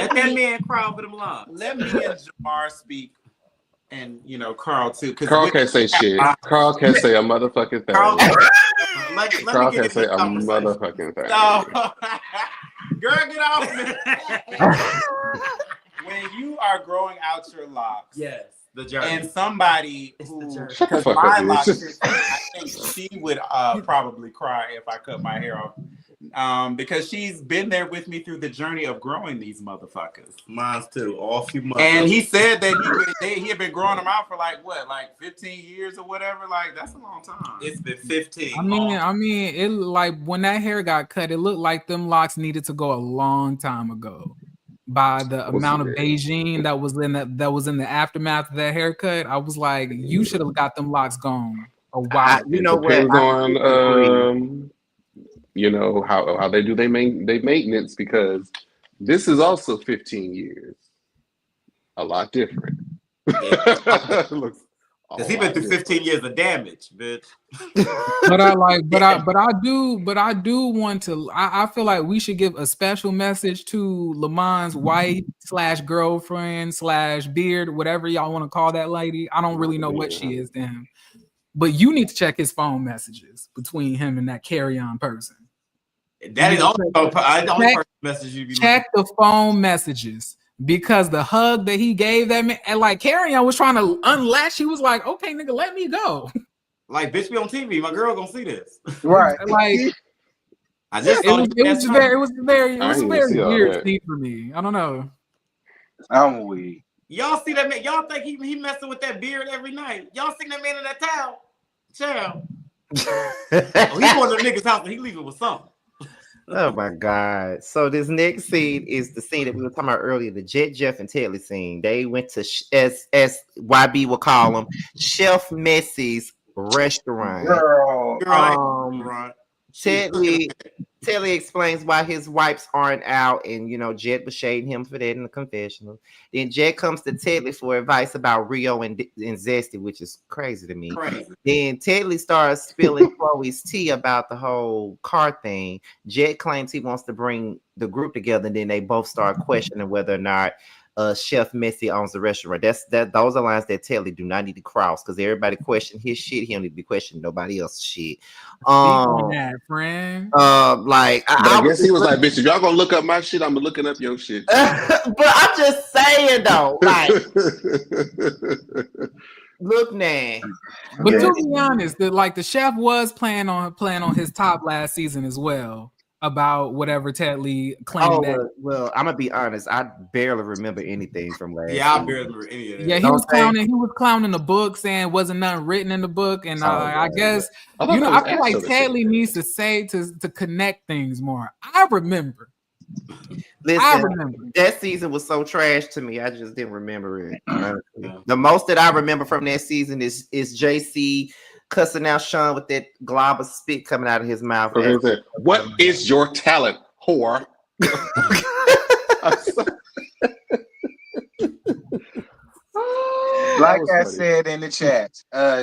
that man cry over them locks. Let me and Jamar speak. And Carl too. Carl can't say shit. Carl can't say a motherfucking thing. Carl can't say a motherfucking thing. No. Girl, get off me. When you are growing out your locks, yes, the journey. And somebody who, shut the fuck my up, locks, I think she would probably cry if I cut my hair off. Because she's been there with me through the journey of growing these motherfuckers. Mine's too, all few months. And he said that he had been growing them out for like 15 years or whatever. Like that's a long time. It's been 15. I mean, it like when that hair got cut, it looked like them locks needed to go a long time ago. By the amount of Beijing that was in the aftermath of that haircut, I was like, you should have got them locks gone a while. Depends on how they do their maintenance, because this is also 15 years. A lot different. Because he been through 15 years of damage, bitch. But I do want to. I feel like we should give a special message to Lamont's wife / girlfriend / beard, whatever y'all want to call that lady. I don't really know what she is to him, but you need to check his phone messages between him and that Carry On person. That is the only person message you be check the phone messages. Because the hug that he gave that man, and like Carry On was trying to unlatch, he was like, "Okay, nigga, let me go." Like, bitch, be on TV. My girl gonna see this, right? Like, I just it was very weird scene for me. I don't know. I'm weak. Y'all see that man? Y'all think he messing with that beard every night? Y'all seen that man in that towel? Child. He going to the nigga's house and he leaving with something. Oh my God. So this next scene is the scene that we were talking about earlier, the Jet, Jeff, and Telly scene. They went to, as YB will call them, Chef Messy's restaurant. Girl. Telly explains why his wipes aren't out, and Jet was shading him for that in the confessional. Then Jet comes to Telly for advice about Rio and Zesty, which is crazy to me. Then Telly starts spilling Chloe's tea about the whole car thing. Jet claims he wants to bring the group together, and then they both start questioning whether or not Chef Messy owns the restaurant. Those are lines that Telly do not need to cross, because everybody question his shit. He don't need to be questioning nobody else's shit. Friend. I guess he was like, bitch, if y'all gonna look up my shit, I'm looking up your shit. But I'm just saying though, like, look now. But to be honest, the chef was playing on his top last season as well. about whatever Ted Lee claimed that. Well, I'm gonna be honest. I barely remember anything from last. Yeah, I season. barely remember any of that. Yeah, he was clowning. He was clowning the book, saying wasn't nothing written in the book, and I guess I I thought feel like Ted Lee needs to say to connect things more. I remember. Listen, that season was so trash to me. I just didn't remember it. The most that I remember from that season is JC cussing out Sean with that glob of spit coming out of his mouth. What is your talent, whore? Like I said in the chat,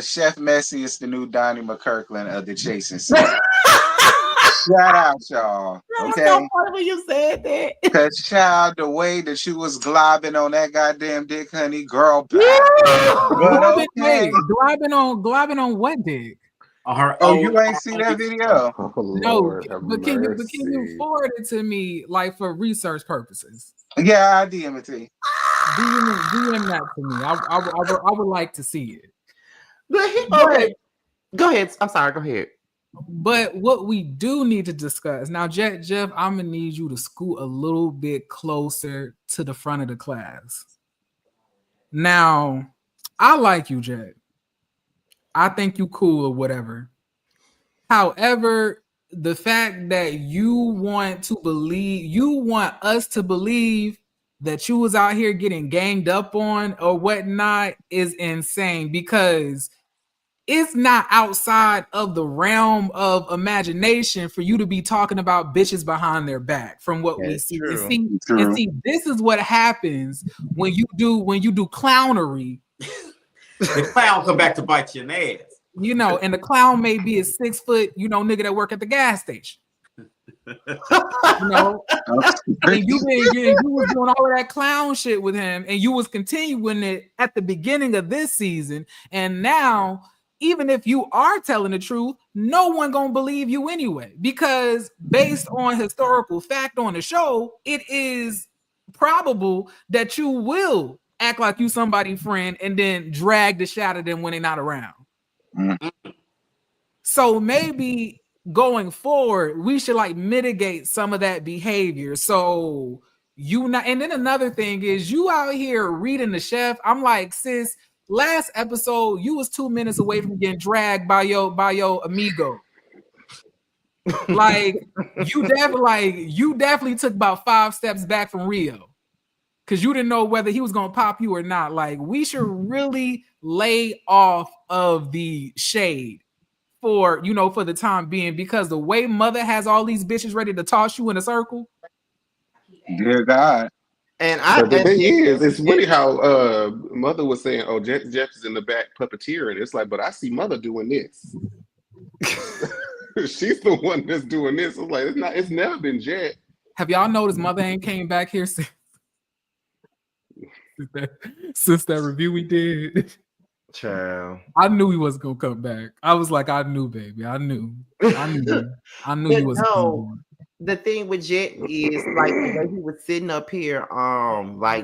Chef Messi is the new Donnie McKirkland of the chasing scene. Shout out, y'all. Okay. So funny when you said that. Because, child, the way that you was globbing on that goddamn dick, honey, girl. Globbing on what dick? You ain't see that video? No, but can you forward it to me, like for research purposes? Yeah, I DM it to you. DM that to me. I would like to see it. But go ahead. I'm sorry. Go ahead. But what we do need to discuss now, Jeff, I'm gonna need you to scoot a little bit closer to the front of the class. Now, I like you, Jet. I think you cool or whatever. However, the fact that you want us to believe that you was out here getting ganged up on or whatnot is insane, because it's not outside of the realm of imagination for you to be talking about bitches behind their back from what we see. And see, this is what happens when you do clownery. The clown come back to bite you in the ass. You know, and the clown may be a 6 foot, nigga that work at the gas station. And you was doing all of that clown shit with him, and you was continuing it at the beginning of this season, and now, even if you are telling the truth, no one gonna believe you anyway, because based on historical fact on the show, it is probable that you will act like you somebody's friend and then drag the shit out of them when they're not around. Mm-hmm. So maybe going forward, we should mitigate some of that behavior. So and then another thing is, you out here reading the chef. I'm like, sis, last episode, you was 2 minutes away from getting dragged by your amigo. You definitely took about 5 steps back from Rio, because you didn't know whether he was gonna pop you or not. We should really lay off of the shade for the time being, because the way Mother has all these bitches ready to toss you in a circle. Dear God. But the thing is, it's really how Mother was saying, "Oh, Jeff is in the back puppeteering." It's like, but I see Mother doing this. She's the one that's doing this. It's like it's never been Jet. Have y'all noticed Mother ain't came back here since that review we did? Child, I knew he wasn't gonna come back. I was like, I knew, baby. I knew he was. No, the thing with Jet is the way he was sitting up here,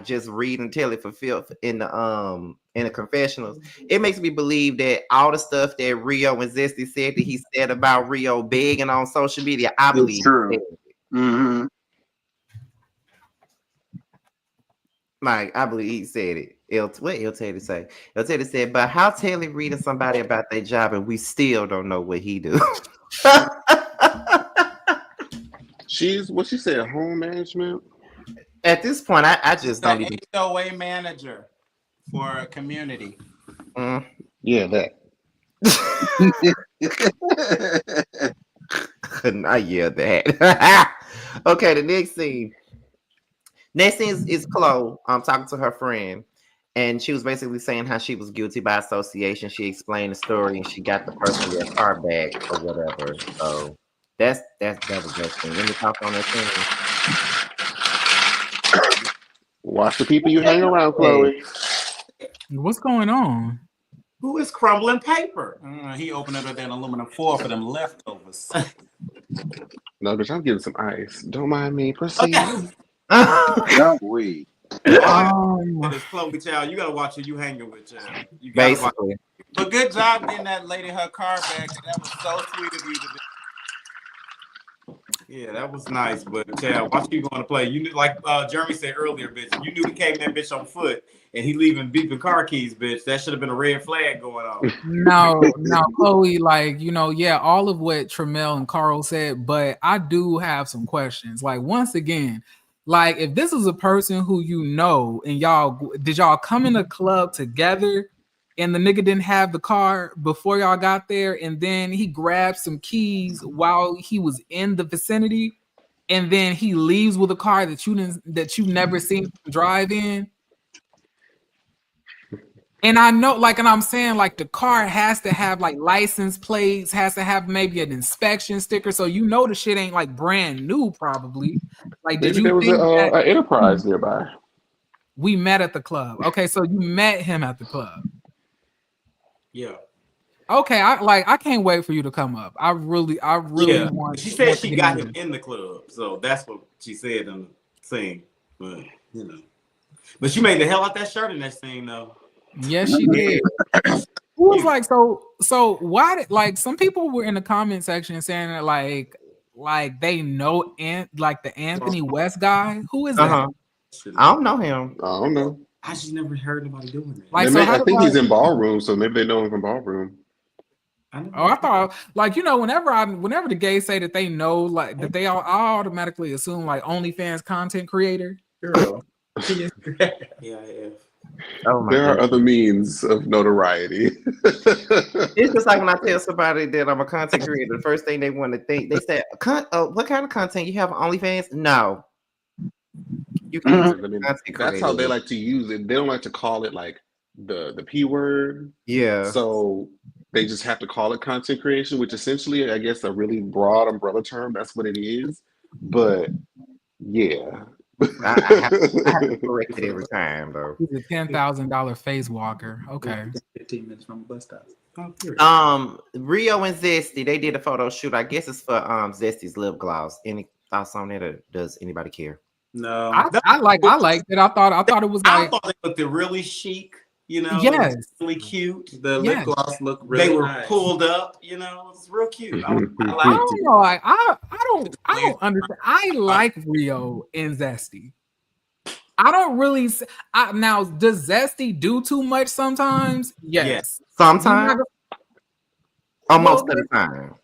just reading Telly for filth in the confessionals. It makes me believe that all the stuff that Rio and Zesty said that he said about Rio begging on social media, I believe. True. Mm-hmm. I believe he said it. What El Teddy say? El Teddy said, but how Telly reading somebody about their job and we still don't know what he do? She's what she said, home management. At this point, I just don't even. HOA manager for a community. Yeah, that. Couldn't I yell that? Okay, the next scene. Next scene is Chloe. Talking to her friend, and she was basically saying how she was guilty by association. She explained the story, and she got the person their car back or whatever. So that was that thing. Let me talk on that thing. Watch the people you hang around, Chloe. What's going on? Who is crumbling paper? He opened up that aluminum foil for them leftovers. No, bitch, I'm getting some ice. Don't mind me. Proceed. Okay. Don't we? It's Chloe, child. You gotta watch who you hanging with, child. You gotta Basically. watch. But good job getting that lady her car back. That was so sweet of you to do. Yeah, that was nice, but child, watch you going to play. You knew, like Jeremy said earlier, bitch. You knew he came that bitch on foot, and he leaving beeping car keys, bitch. That should have been a red flag going on. No, Chloe, like, yeah, all of what Tremel and Carl said, but I do have some questions. Like, once again, like, if this is a person who and did y'all come in the club together and the nigga didn't have the car before y'all got there, and then he grabbed some keys while he was in the vicinity, and then he leaves with a car that you never seen him drive in? And I know, like, and I'm saying, like, the car has to have like license plates, has to have maybe an inspection sticker, so the shit ain't like brand new, probably. Like, did Maybe there you was think that an Enterprise nearby. we met at the club? Okay, so you met him at the club. Yeah. Okay, I can't wait for you to come up. I really want. She said want she to got hear him in the club, so that's what she said in the scene. But but she made the hell out that shirt in that scene, though. Yes, she did. Who was like, so why did, like, some people were in the comment section saying that like they know like the Anthony West guy? Who is that? I don't know him. I don't know. I just never heard nobody doing that. Like, I think he's in Ballroom, so maybe they know him from Ballroom. I thought, like, whenever the gays say that they know, like, that I automatically assume like OnlyFans content creator. Girl. Yeah. Oh my there are goodness. other means of notoriety. It's just like when I tell somebody that I'm a content creator, the first thing they want to think, they say, what kind of content you have on OnlyFans? No. You can't. That's how they like to use it. They don't like to call it like the P word. Yeah. So they just have to call it content creation, which essentially, I guess, a really broad umbrella term. That's what it is. But yeah. I have to correct it every time, though. He's a $10,000 face walker. Okay. 15 minutes from the bus stop. Rio and Zesty, they did a photo shoot. I guess it's for Zesty's lip gloss. Any thoughts on it, or does anybody care? No, I liked it. I thought it was like, I thought they looked really chic. Yes, really cute. The lip gloss looked really They were nice. Pulled up. It was real cute. I I don't know. I don't understand. I like Rio and Zesty. I don't really. Now, does Zesty do too much sometimes? Yes. Sometimes. Almost of the time.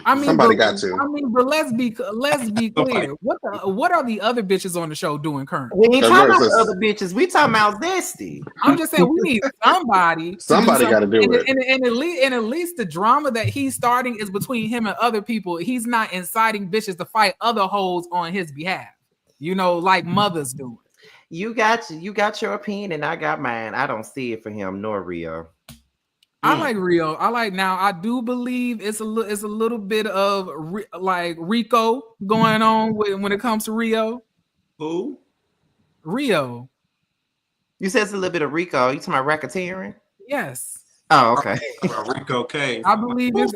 I mean, somebody got to. I mean, but let's be clear. What are the other bitches on the show doing currently? We ain't talking about the other bitches. We talking about Zesty. I'm just saying we need somebody. Somebody got to do it. And at least the drama that he's starting is between him and other people. He's not inciting bitches to fight other hoes on his behalf. Like mothers do. You got your opinion, and I got mine. I don't see it for him nor Rio. I like Rio. I do believe it's a little bit of like Rico going on when it comes to Rio. Who? Rio. You said it's a little bit of Rico. You talking about racketeering? Yes. Oh, okay. Rico K. I believe it's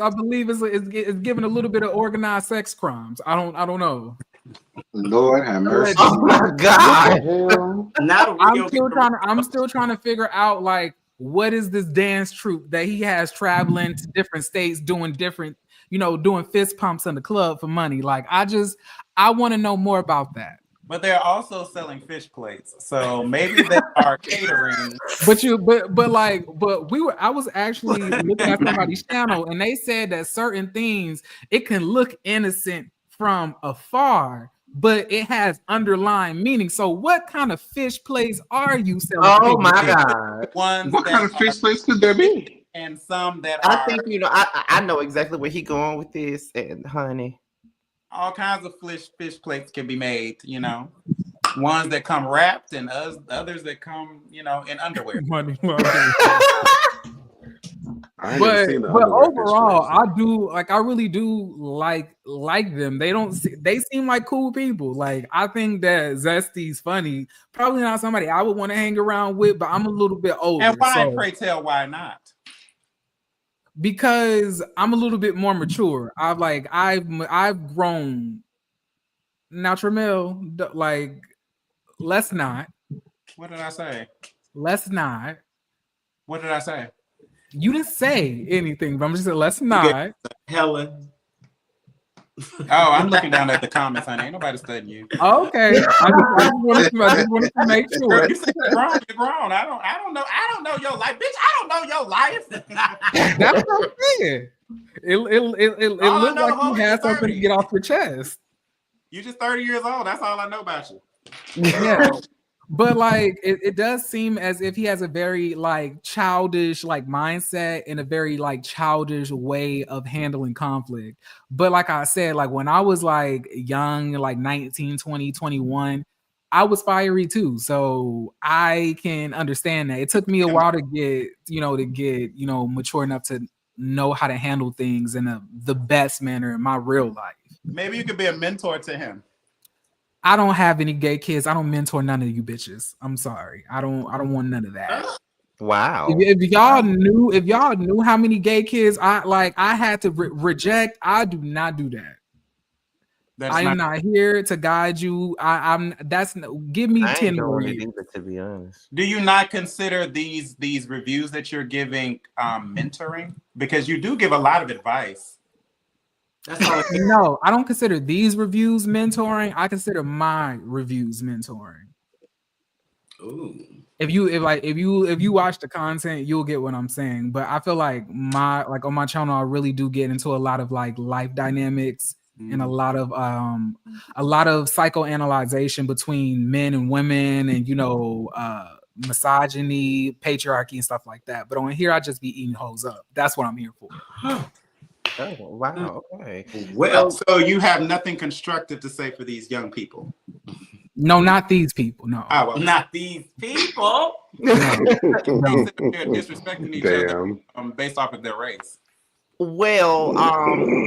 giving a little bit of organized sex crimes. I don't know. Lord have mercy. Oh my God. Now I'm still trying to figure out, like, what is this dance troupe that he has traveling to different states doing different, doing fist pumps in the club for money? Like, I want to know more about that. But they're also selling fish plates, so maybe they are catering. I was actually looking at somebody's channel, and they said that certain things, it can look innocent from afar, but it has underlying meaning. So what kind of fish plates are you selling? Oh my God. What kind of fish plates could there be? And some that I think I know exactly where he going with this, and honey. All kinds of fish plates can be made, Ones that come wrapped and others that come, in underwear. But overall, I really do like them. They seem like cool people. Like, I think that Zesty's funny. Probably not somebody I would want to hang around with, but I'm a little bit older. And why, pray tell, why not? Because I'm a little bit more mature. I've grown. Now, Tremel, like, let's not. What did I say? Let's not. What did I say? You didn't say anything, but I'm just saying, let's not. Helen. Oh, I'm looking down at the comments, honey. Ain't nobody studying you. Okay, I just wanted to make sure. You say you're grown. You're grown. I don't know your life, bitch. I don't know your life. That's what I'm saying. It All I looked know, like ho, you had you're something 30. to get off your chest. You just 30 years old. That's all I know about you. Yeah. But like it does seem as if he has a very like childish like mindset and a very like childish way of handling conflict. But like I said, like when I was like young, like 19, 20, 21, I was fiery too. So I can understand that. It took me a while to get mature enough to know how to handle things in the best manner in my real life. Maybe you could be a mentor to him. I don't have any gay kids. I don't mentor none of you bitches. I'm sorry. I don't want none of that. Wow. If y'all knew how many gay kids I had to reject, I do not do that. I am not here to guide you. Give me I 10 ain't more doing it years. either, to be honest. Do you not consider these reviews that you're giving mentoring? Because you do give a lot of advice. That's all. No, I don't consider these reviews mentoring. I consider my reviews mentoring. Ooh. If you watch the content, you'll get what I'm saying. But I feel like on my channel, I really do get into a lot of like life dynamics and a lot of psychoanalyzation between men and women, and misogyny, patriarchy, and stuff like that. But on here, I just be eating hoes up. That's what I'm here for. Oh, wow. Okay. Well, so you have nothing constructive to say for these young people? No, not these people. No. Oh, well, not these people. No. They're disrespecting each other based off of their race. Well,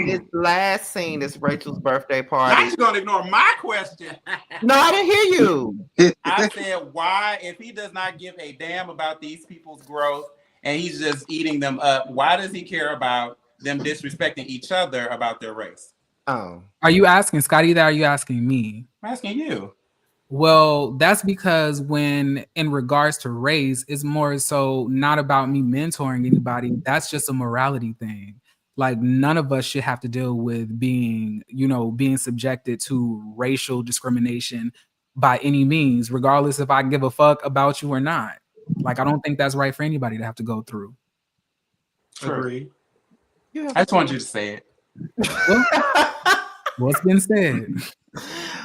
this last scene is Rachel's birthday Now party. you're gonna ignore my question. No, I didn't hear you. I said, why, if he does not give a damn about these people's growth and he's just eating them up, why does he care about them disrespecting each other about their race? Oh. Are you asking Scotty that? Or are you asking me? I'm asking you. Well, that's because when in regards to race, it's more so not about me mentoring anybody. That's just a morality thing. Like none of us should have to deal with being subjected to racial discrimination by any means, regardless if I give a fuck about you or not. Like I don't think that's right for anybody to have to go through. Agree. I just want you to say it. What's been said?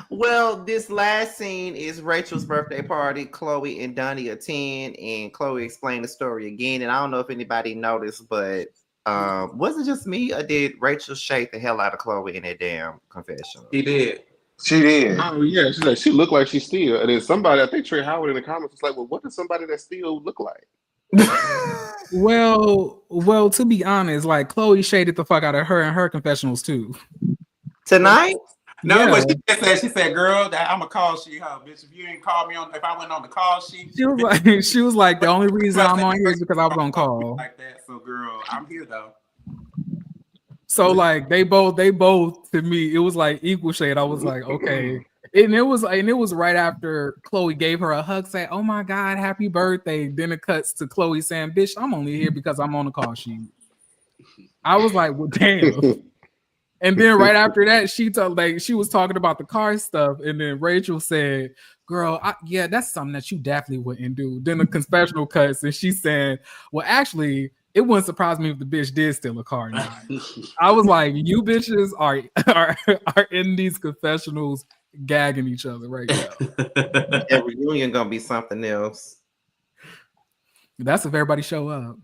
Well, this last scene is Rachel's birthday party. Chloe and Donnie attend, and Chloe explained the story again. And I don't know if anybody noticed, but was it just me, or did Rachel shake the hell out of Chloe in that damn confessional? He did. She did. Oh yeah, she's like, she looked like she still. And then somebody, I think Trey Howard in the comments was like, well, what does somebody that still look like? Well, to be honest, like Chloe shaded the fuck out of her in her confessionals too. Tonight? No, Yeah. but she said, girl, I'm a call sheet, huh, bitch. If you ain't called me if I went on the call sheet. She was like, the only reason I'm on here is because I was on call. Like that. So girl, I'm here though. So like they both to me, it was like equal shade. I was like, okay. And it was right after Chloe gave her a hug, say, "Oh my God, happy birthday." Then it cuts to Chloe saying, "Bitch, I'm only here because I'm on the call sheet." I was like, well, damn. And then right after that, she was talking about the car stuff, and then Rachel said, "Girl, yeah, that's something that you definitely wouldn't do." Then the confessional cuts, and she said, "Well, actually, it wouldn't surprise me if the bitch did steal a car." Now. I was like, "You bitches are in these confessionals gagging each other right now." That reunion gonna be something else. That's if everybody show up.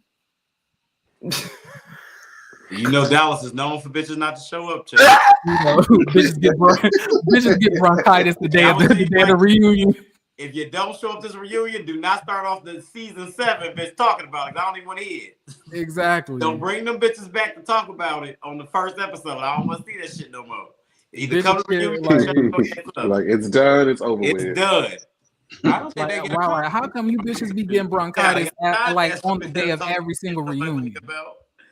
You know Dallas is known for bitches not to show up, Chuck. Bitches get bronchitis the day of the reunion. If you don't show up to this reunion, do not start off the season 7 bitch talking about it. I don't even want to hear it. Exactly. Don't bring them bitches back to talk about it on the first episode. I don't want to see that shit no more. Either come to the reunion like it's done, it's over with. It's done. I don't think they get like, how come you bitches be getting bronchitis on the day of every single reunion?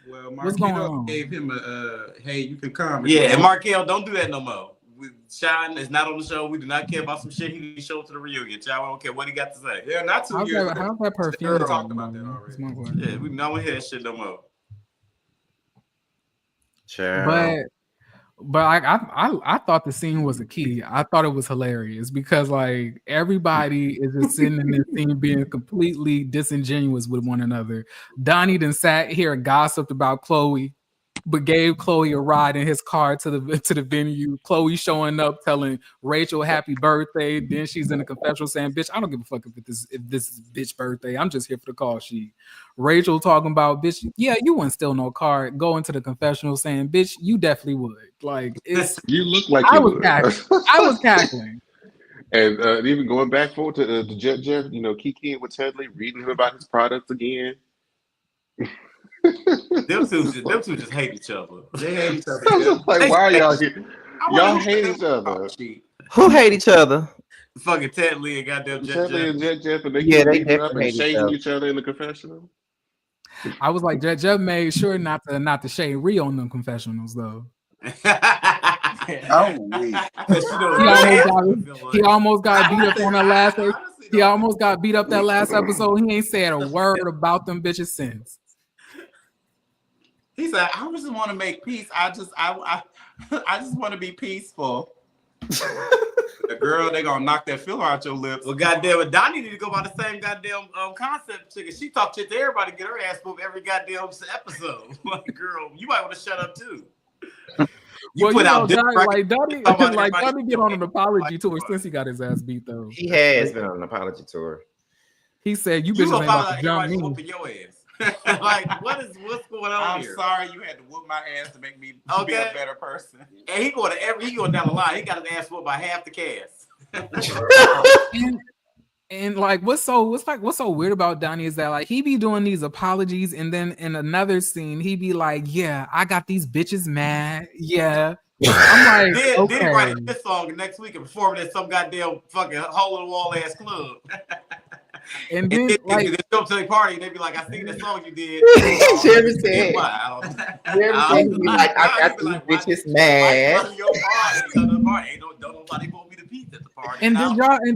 Well, what's going on? Gave him a hey, you can come. Yeah, and Markel, don't do that no more. Shine is not on the show. We do not care about some shit. He show up to the reunion. Child, I don't care what he got to say. Yeah, not 2 years ago. How's that perfume? We talked about that already. Yeah, we don't want to hear that shit no more. Sure. But I thought the scene was a key. I thought it was hilarious because like everybody is just sitting in this scene being completely disingenuous with one another. Donnie then sat here and gossiped about Chloe, but gave Chloe a ride in his car to the venue. Chloe showing up telling Rachel happy birthday. Then she's in the confessional saying, "Bitch, I don't give a fuck if this is bitch birthday. I'm just here for the call sheet." Rachel talking about, "Bitch, yeah, you wouldn't steal no car." Going to the confessional saying, "Bitch, you definitely would." Like it's. You look like I you was would. cackling. I was cackling. And even going back forward to Jeff, Kiki with Tedley, reading him about his products again. Them two just hate each other. They hate each other. I was just like, why are y'all here? Y'all hate each other. Who hate each other? Fucking Ted Lee and goddamn Tedley and Jeff, and they Yeah, keep they beating up definitely and hate each shading other. each other in the confessional. I was like, Jeff made sure not to shade Rio on them confessionals though. Oh, wait. He almost got beat up on that last. He almost got beat up that last episode. He ain't said a word about them bitches since. He said, "I just want to make peace. I just want to be peaceful." The girl, they gonna knock that filler out your lips. Well, goddamn it, Donnie need to go by the same goddamn concept. Chicken. She talk shit to everybody, get her ass whooped every goddamn episode. Like, girl, you might want to shut up too. Donnie get on an apology tour since he got his ass beat though. He has been on an apology tour. He said, "You bitches ain't about to jump me." Whooping your ass. Like, what's going on here? I'm sorry you had to whoop my ass to make me be a better person. And he going down the line. He got his ass whooped by half the cast. and like what's so weird about Donnie is that like he be doing these apologies and then in another scene he be like, "Yeah, I got these bitches mad." Yeah. I'm like, okay. Did he write this song next week and perform it at some goddamn fucking hole in the wall ass club? And then they show up to the party and they be like, "I seen the song you did." Jeremy said, "I got these bitches mad." Don't nobody want me to peep at the party. And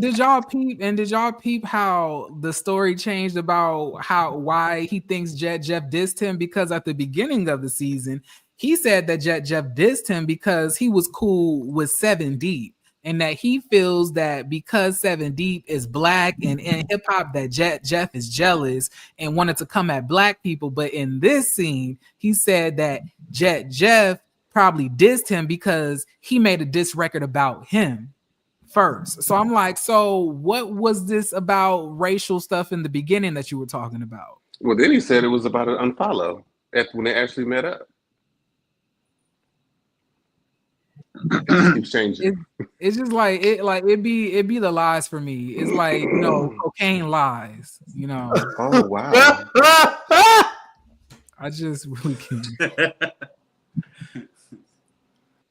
did y'all peep how the story changed about why he thinks Jeff dissed him? Because at the beginning of the season, he said that Jeff dissed him because he was cool with 7 Deep. And that he feels that because 7 Deep is black and in hip hop, that Jeff is jealous and wanted to come at black people. But in this scene, he said that Jeff probably dissed him because he made a diss record about him first. So I'm like, so what was this about racial stuff in the beginning that you were talking about? Well, then he said it was about an unfollow when they actually met up. It keeps changing. It's just like it be the lies for me. It's like, cocaine lies, Oh wow. I just really can't.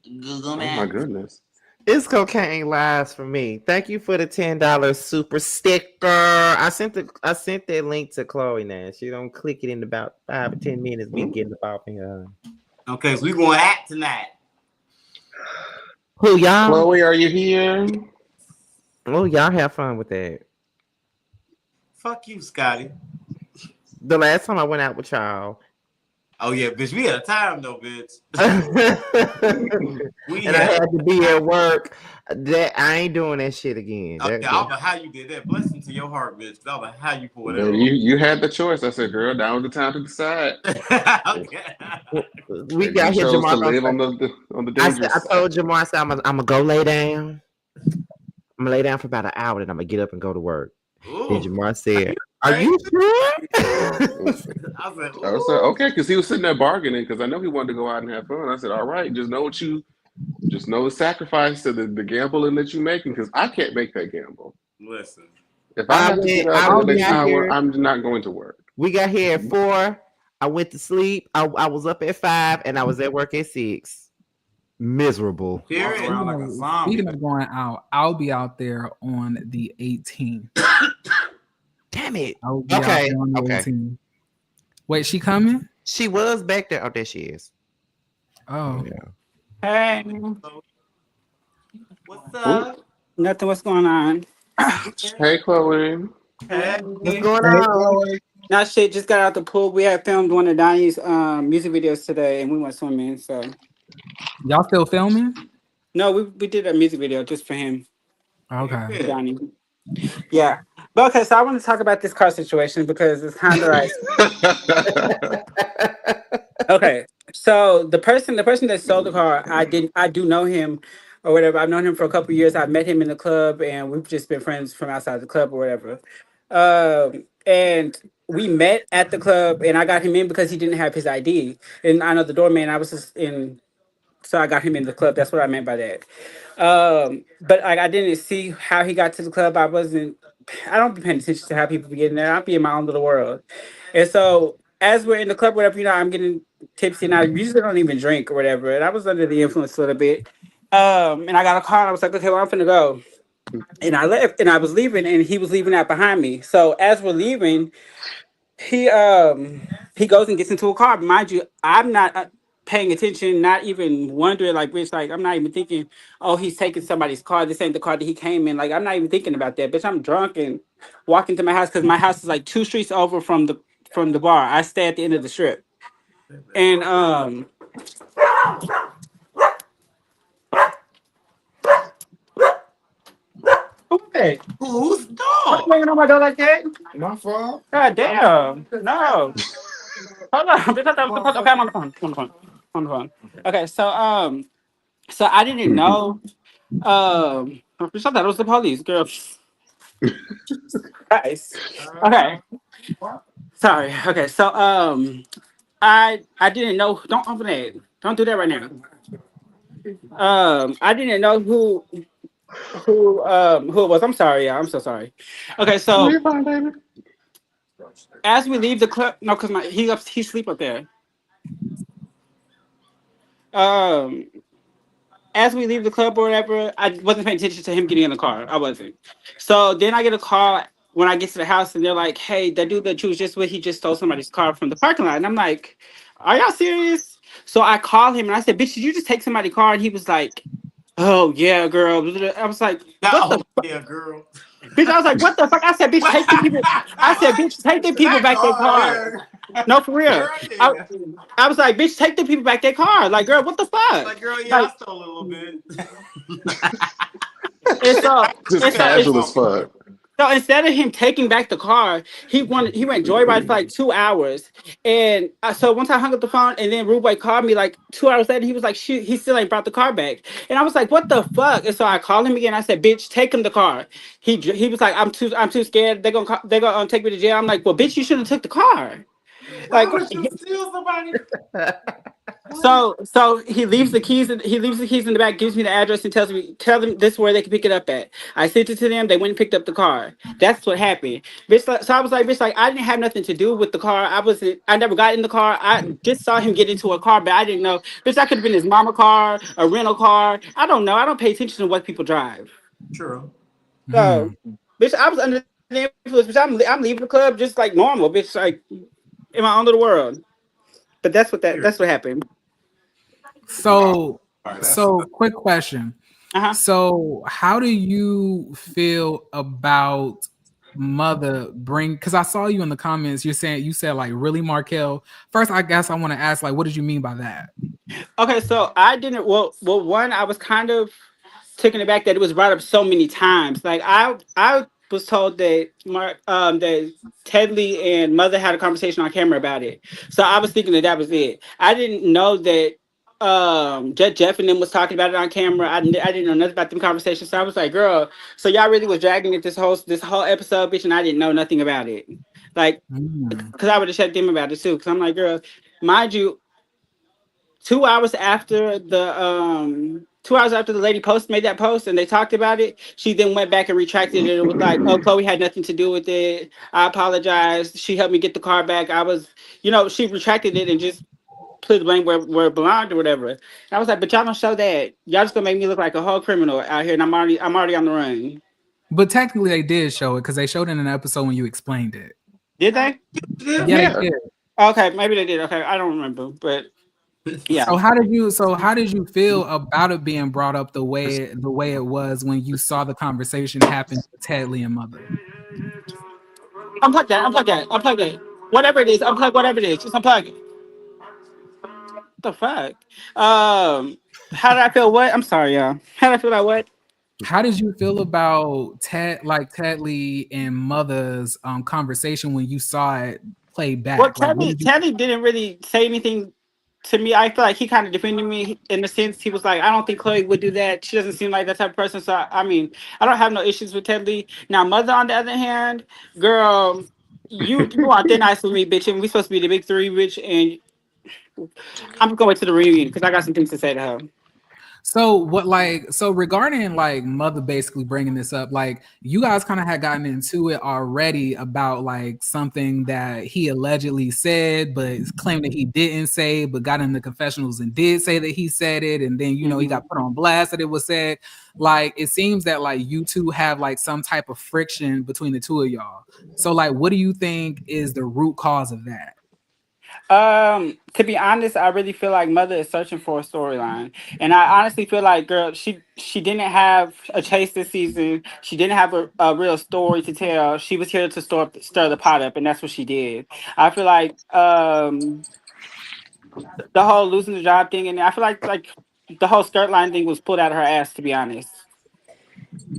Google Oh my goodness. It's cocaine lies for me. Thank you for the $10 super sticker. I sent that link to Chloe now. She don't click it in about 5 or 10 minutes. Me getting the popping her. Okay, so we going to act tonight. Who y'all? Chloe, are you here? Oh, y'all have fun with that. Fuck you, Scotty. The last time I went out with y'all. Oh yeah, bitch. We had a time though, bitch. I had to be at work. That I ain't doing that shit again. Okay, I don't know how you did that. Blessing to your heart, bitch. I don't know how you pulled that. You had the choice. I said, girl, now is the time to decide. Okay. We got here, Jamar. To live on the dangerous. I told Jamar, I said, I'm gonna go lay down. I'm gonna lay down for about an hour, and I'm gonna get up and go to work. And Jamar said, "Are you sure?" I said, "Okay," because he was sitting there bargaining because I know he wanted to go out and have fun. I said, "All right, just know the sacrifice to the gambling that you're making because I can't make that gamble. Listen, if I have to get out of the hour, I'm not going to work." We got here at 4. I went to sleep. I was up at 5, and I was at work at 6. Miserable. Speaking of going out, I'll be out there on the 18th. Damn it. Okay. 18th. Wait, she coming? She was back there. Oh, there she is. Oh. Yeah. Hey. What's up? Nothing. What's going on? Hey, Chloe. Hey. What's going on? Not shit. Just got out the pool. We had filmed one of Donnie's music videos today, and we went swimming. So. Y'all still filming? No, we did a music video just for him, Okay. Donnie. Yeah. But okay, so I want to talk about this car situation because it's kind of like okay. So the person that sold the car, I do know him or whatever. I've known him for a couple years. I've met him in the club and we've just been friends from outside the club or whatever. And we met at the club and I got him in because he didn't have his ID. And I know the doorman, I was just in so I got him in the club. That's what I meant by that. But like I didn't see how he got to the club. I don't be paying attention to how people be getting there. I'll be in my own little world. And so as we're in the club, whatever, I'm getting tipsy and I usually don't even drink or whatever. And I was under the influence a little bit. And I got a car and I was like, okay, well, I'm finna go. And I left and I was leaving and he was leaving out behind me. So as we're leaving, he he goes and gets into a car. But mind you, I'm not paying attention, not even wondering. Like, bitch, like I'm not even thinking, oh, he's taking somebody's car. This ain't the car that he came in. Like, I'm not even thinking about that, bitch. I'm drunk and walking to my house because my house is like 2 streets over from the bar. I stay at the end of the strip, and okay, Who's what's dog? banging on my door like that? My fault. God damn, no. Hold on, bitch. Okay, I'm on the phone. I'm on the phone. I'm on the phone. Okay, so I didn't know. I thought that was the police, girl. Guys. Okay. Sorry. Okay. So I didn't know. Don't open it. Don't do that right now. I didn't know who it was. I'm sorry. Yeah, I'm so sorry. Okay. No, So you're fine, baby. as we leave the club, no, because he sleep up there. Um, as we leave the club or whatever, I wasn't paying attention to him getting in the car. I wasn't. So then I get a call when I get to the house, and they're like, "Hey, that dude that you was just with, he just stole somebody's car from the parking lot." And I'm like, "Are y'all serious?" So I called him and I said, "Bitch, did you just take somebody's car?" And he was like, "Oh yeah, girl." I was like, "What the Oh fuck?" yeah, girl. Bitch, I was like, "What the fuck?" I said, "Bitch, take the people." I said, "Bitch, take the people That back their car, car." yeah. No, for real. Girl, I, yeah. I was like, "Bitch, take the people back their car." Like, girl, what the fuck? Like, girl, yeah, Like, I stole a little bit. and so, Just and so, it's, casual as fuck. so instead of him taking back the car, he went joyride for like 2 hours. And so once I hung up the phone, and then Rude Boy called me like 2 hours later, he was like, "Shoot, he still ain't brought the car back." And I was like, "What the fuck?" And so I called him again. I said, "Bitch, take him the car." He was like, I'm too scared. They're gonna take me to jail." I'm like, "Well, bitch, you should have took the car." Why Like, would you steal somebody? so he leaves the keys in the back, gives me the address, and tell them this is where they can pick it up at. I sent it to them. They went and picked up the car. That's what happened, bitch. So I was like, bitch, like I didn't have nothing to do with the car. I never got in the car. I just saw him get into a car, but I didn't know, bitch. That could have been his mama car, a rental car. I don't know. I don't pay attention to what people drive. True. So, Hmm. bitch, I was under the influence. Bitch, I'm leaving the club just like normal, bitch. Like in my own little world. But that's what happened. So, All right, that's so quick question. Uh-huh. So, how do you feel about mother bring? Because I saw you in the comments. You said like really Markel. First, I guess I want to ask like, what did you mean by that? Okay, so I didn't. One, I was kind of taken aback that it was brought up so many times. Like I was told that that Tedley and Mother had a conversation on camera about it. So I was thinking that was it. I didn't know that Jeff and them was talking about it on camera. I didn't know nothing about them conversations. So I was like, girl, so y'all really was dragging it this whole episode, bitch, and I didn't know nothing about it. Like, Mm. because I would have checked them about it too. Because I'm like, girl, mind you, 2 hours after the 2 hours after the lady made that post and they talked about it, she then went back and retracted it. It was like, "Oh, Chloe had nothing to do with it. I apologize. She helped me get the car back. I was, she retracted it and just put the blame where it belonged or whatever." And I was like, "But y'all don't show that. Y'all just gonna make me look like a whole criminal out here, and I'm already on the run." But technically, they did show it because they showed it in an episode when you explained it. Did they? yeah. Yeah, Yeah. they did. Okay, maybe they did. Okay, I don't remember, but yeah. So how did you feel about it being brought up the way it was when you saw the conversation happen with Tedley and Mother? Unplug that. Unplug that. Unplug that. Whatever it is, unplug whatever it is. Just unplug it. the fuck? How did I feel? What? I'm sorry, y'all. How did I feel about what? How did you feel about Ted Lee and Mother's conversation when you saw it played Well, back? Like, what Teddy, did you? Teddy didn't really say anything to me. I feel like he kind of defended me in the sense he was like, I don't think Chloe would do that. She doesn't seem like that type of person. So I mean, I don't have no issues with Teddy. Now, Mother, on the other hand, girl, you on thin ice with me, bitch, and we supposed to be the big three, bitch, and I'm going to the reunion because I got some things to say to her. So what like so regarding like Mother basically bringing this up, like you guys kind of had gotten into it already about like something that he allegedly said but claimed that he didn't say, but got in the confessionals and did say that he said it, and then you know he got put on blast that it was said. Like it seems that like you two have like some type of friction between the two of y'all. So like what do you think is the root cause of that? To be honest, I really feel like Mother is searching for a storyline, and I honestly feel like, girl, she didn't have a chase this season. She didn't have a real story to tell. She was here to stir the pot up, and that's what she did. I feel like the whole losing the job thing, and I feel like the whole skirt line thing was pulled out of her ass. To be honest,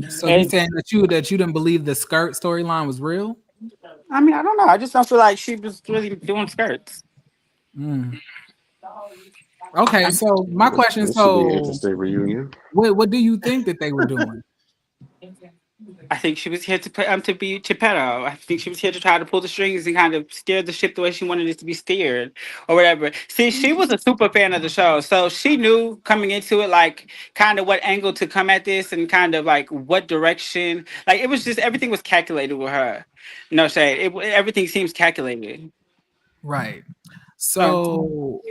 So you and saying that you didn't believe the skirt storyline was real? I mean, I don't know. I just don't feel like she was really doing skirts. Mm. Okay, so my question, This should be an so interesting reunion. what do you think that they were doing? I think she was here to be Geppetto. I think she was here to try to pull the strings and kind of steer the ship the way she wanted it to be steered, or whatever. See, she was a super fan of the show, so she knew coming into it like kind of what angle to come at this and kind of like what direction. Like it was just everything was calculated with her. No shade. Everything seems calculated. Right. So,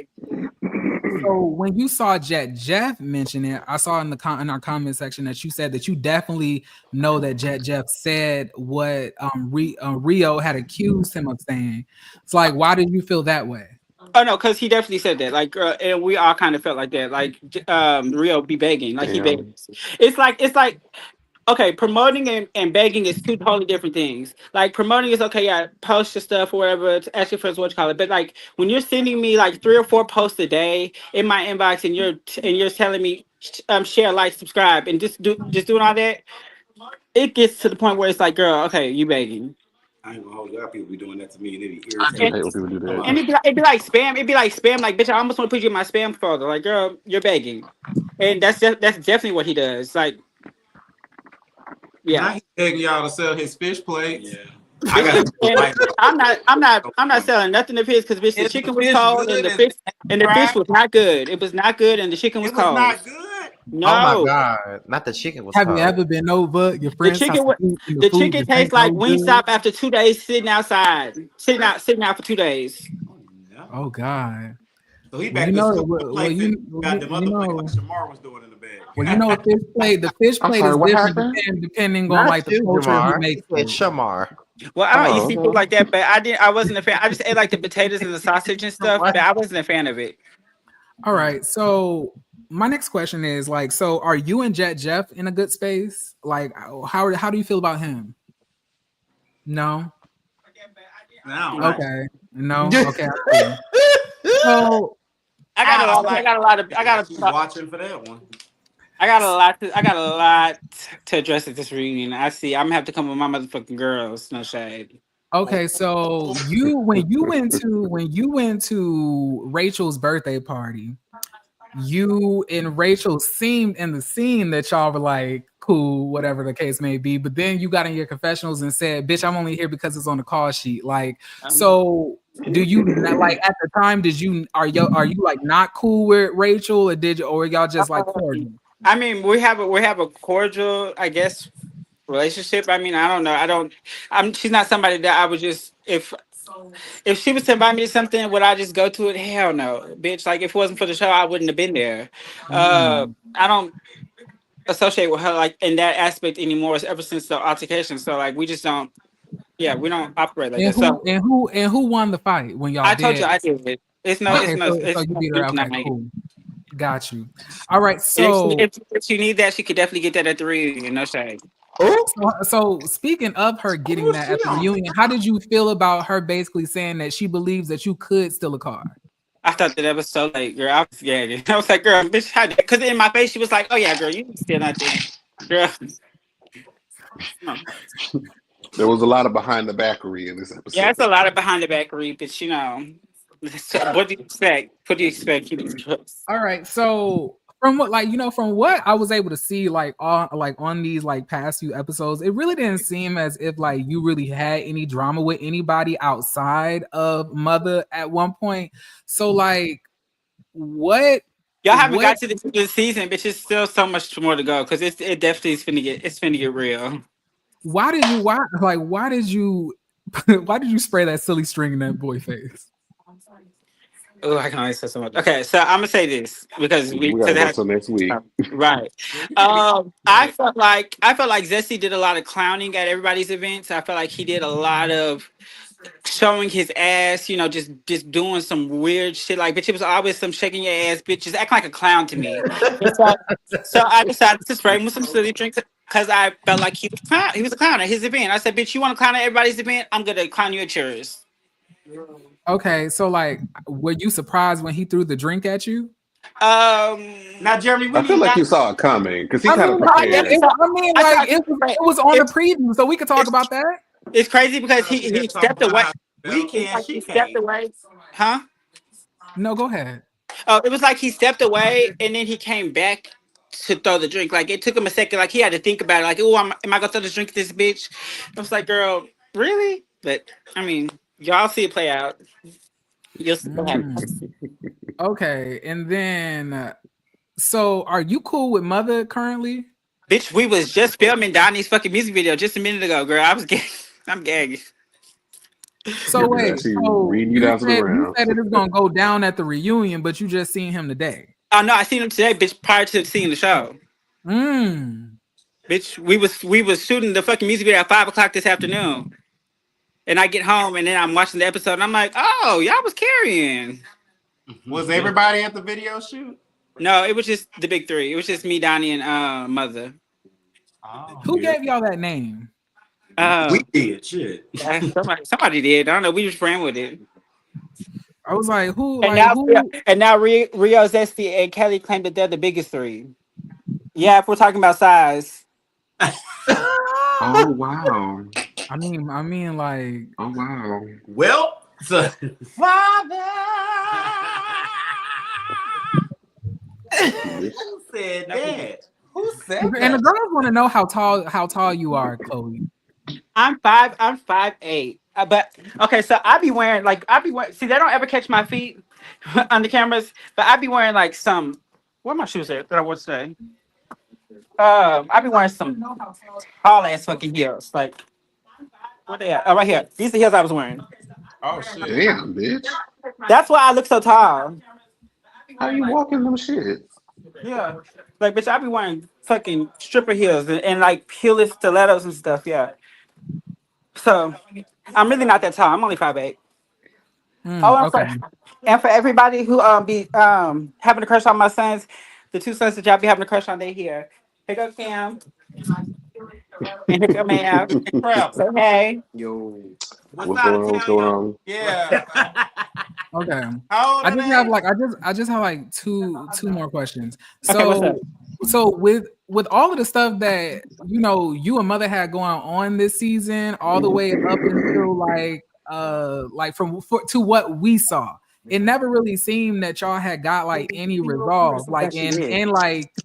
So when you saw Jeff mention it, I saw in in our comment section that you said that you definitely know that Jeff said what Rio had accused him of saying. It's like, why did you feel that way? oh no, because he definitely said that. Like, and we all kind of felt like that. Like, Rio be begging, like he Damn. begs. It's like okay, promoting and begging is two totally different things. Like promoting is okay, yeah, post your stuff or whatever. To ask your friends what you call it. But like when you're sending me like 3 or 4 posts a day in my inbox, and you're telling me share, like, subscribe, and just doing all that, it gets to the point where it's like, girl, okay, you begging. I ain't gonna hold you. People be doing that to me, and it be I irritating. hate when people do Come that. And on. it'd be like spam. It'd be like spam. Like, bitch, I almost want to put you in my spam folder. Like, girl, you're begging, and that's definitely what he does. Like, Now yeah. he's begging y'all to sell his fish plates. Yeah. I got And like I'm not selling nothing of his because, bitch, the is the chicken was fish cold and good the and fish fried? was not good. It was not good, and the chicken was It was cold. not good. Oh my No, god, not the chicken was Have you cold. ever been over your the friend's house chicken wa- and the the food chicken just tastes ain't like no good? Wingstop after 2 days sitting outside, sitting out for 2 days. Oh, no. Oh God. So he Well, back to scoop the well, plates and got them other plates like Shamar was doing in the well, you bag. know, the fish I'm plate sorry, is what different happened? depending on Not like the you, culture of who Jamar. He makes said it. Shamar. Well, I don't eat Oh, seafood okay. like that, but I wasn't a fan. I just ate like the potatoes and the sausage and stuff, What? but I wasn't a fan of it. All right. So my next question is like, so are you and Jeff in a good space? Like, how do you feel about him? No. Now, No. Okay. No. Okay. I see. So I got a lot. I got a lot of. I got you watching for that one. I got a lot. I got a lot to address at this reunion. I see. I'm gonna have to come with my motherfucking girls. No shade. okay. So when you went to Rachel's birthday party, you and Rachel seemed in the scene that y'all were like cool, whatever the case may be. But then you got in your confessionals and said, "Bitch, I'm only here because it's on the call sheet." Like, so do you not, like at the time? Are you like not cool with Rachel, or y'all just like cordial? I mean, we have a cordial, I guess, relationship. I mean, I don't know. She's not somebody that I would just if she was to invite me to something, would I just go to it? Hell no, bitch. Like if it wasn't for the show, I wouldn't have been there. Mm. I don't associate with her like in that aspect anymore. Ever since the altercation, so like we just don't. Yeah, we don't operate like And that. So who won the fight when y'all I told you did? I did it. It's no, it's Okay, no, so it's you no beat her. excuse Okay, not made. cool. Got you. All right, And so if you need that, she could definitely get that at the reunion. No shade. Oh, so speaking of her getting Who's that she at the on? reunion, how did you feel about her basically saying that she believes that you could steal a car? I thought that was so like, girl, I was gagging. I was like, girl, bitch, how did? Because in my face, she was like, oh yeah, girl, you still not this, girl. No. There was a lot of behind the backery in this Yeah, episode. it's a lot of behind the back read, but what do you expect? What do you expect? All right, so from what from what I was able to see on these past few episodes, it really didn't seem as if you really had any drama with anybody outside of Mother at one point. So what Y'all haven't what got to the season, but it's still so much more to go because it definitely is finna get real. why did you why did you why did you spray that silly string in that boy face? Oh, I can only say so much. Okay, so I'm gonna say this because We got to it go has till next week. right. I felt like Zesty did a lot of clowning at everybody's events. I felt like he did a lot of showing his ass, just doing some weird shit. Like, bitch, it was always some shaking your ass, bitch, just acting like a clown to me. So I decided to spray him with some silly drinks because I felt like he was a clown at his event. I said, bitch, you want to clown at everybody's event? I'm gonna clown you at yours. Okay, so were you surprised when he threw the drink at you? Now, Jeremy, I we feel need like not. you saw it coming because he I kind of mean, prepared. it was on the preview, so we could talk about that. It's crazy because We he just talking stepped away. about how we can, He she stepped can't. away. Huh? No, go ahead. Oh, it was like he stepped away and then he came back to throw the drink. Like it took him a second. Like he had to think about it. Like, oh, am I gonna throw this drink at this bitch? I was like, girl, really? But I mean, y'all see it play out. You'll see what happens. Okay, and then so are you cool with Mother currently? Bitch, we was just filming Donnie's fucking music video just a minute ago, girl. I was gagging. I'm gagging. So He's wait, actually so reading you down to the you ground. said it is gonna go down at the reunion, but you just seen him today. Oh no, I seen him today, bitch, prior to seeing the show. Mm. Bitch, we was shooting the fucking music video at 5 o'clock this afternoon. And I get home and then I'm watching the episode and I'm like, oh, y'all was carrying. Was everybody at the video shoot? No, it was just the big three. It was just me, Donnie, and Mother. Oh, Who gave y'all that name? We did shit. Somebody did. I don't know. We just ran with it. I was like, who? And Like now, who? Rio, Zesty, and Kelly claim that they're the biggest three. Yeah, if we're talking about size. Oh wow! I mean, like. Oh wow! Well, so Father, who said that? Who said And the that? girls want to know how tall you are, Chloe. I'm 5'8". But okay, so see, they don't ever catch my feet on the cameras, but I be wearing like some where are my shoes at that I wore today? I be wearing some tall ass fucking heels. Like where they at? Oh, right here. These are the heels I was wearing. Oh shit. Damn, bitch! That's why I look so tall. How you walking them shit? Yeah. Like bitch, I be wearing fucking stripper heels and like heelless stilettos and stuff, yeah. So I'm really not that tall. I'm only 5'8". Oh, Okay. and for everybody who be having a crush on my sons, the two sons that y'all be having a crush on, they here. Here go Cam and here go Mav. So hey, What's going on? What's going on? Yeah. Okay. How old I are just they? have I just have two more questions. okay, what's up? So with all of the stuff that you and Mother had going on this season, all the way up until to what we saw, it never really seemed that y'all had got any resolve. And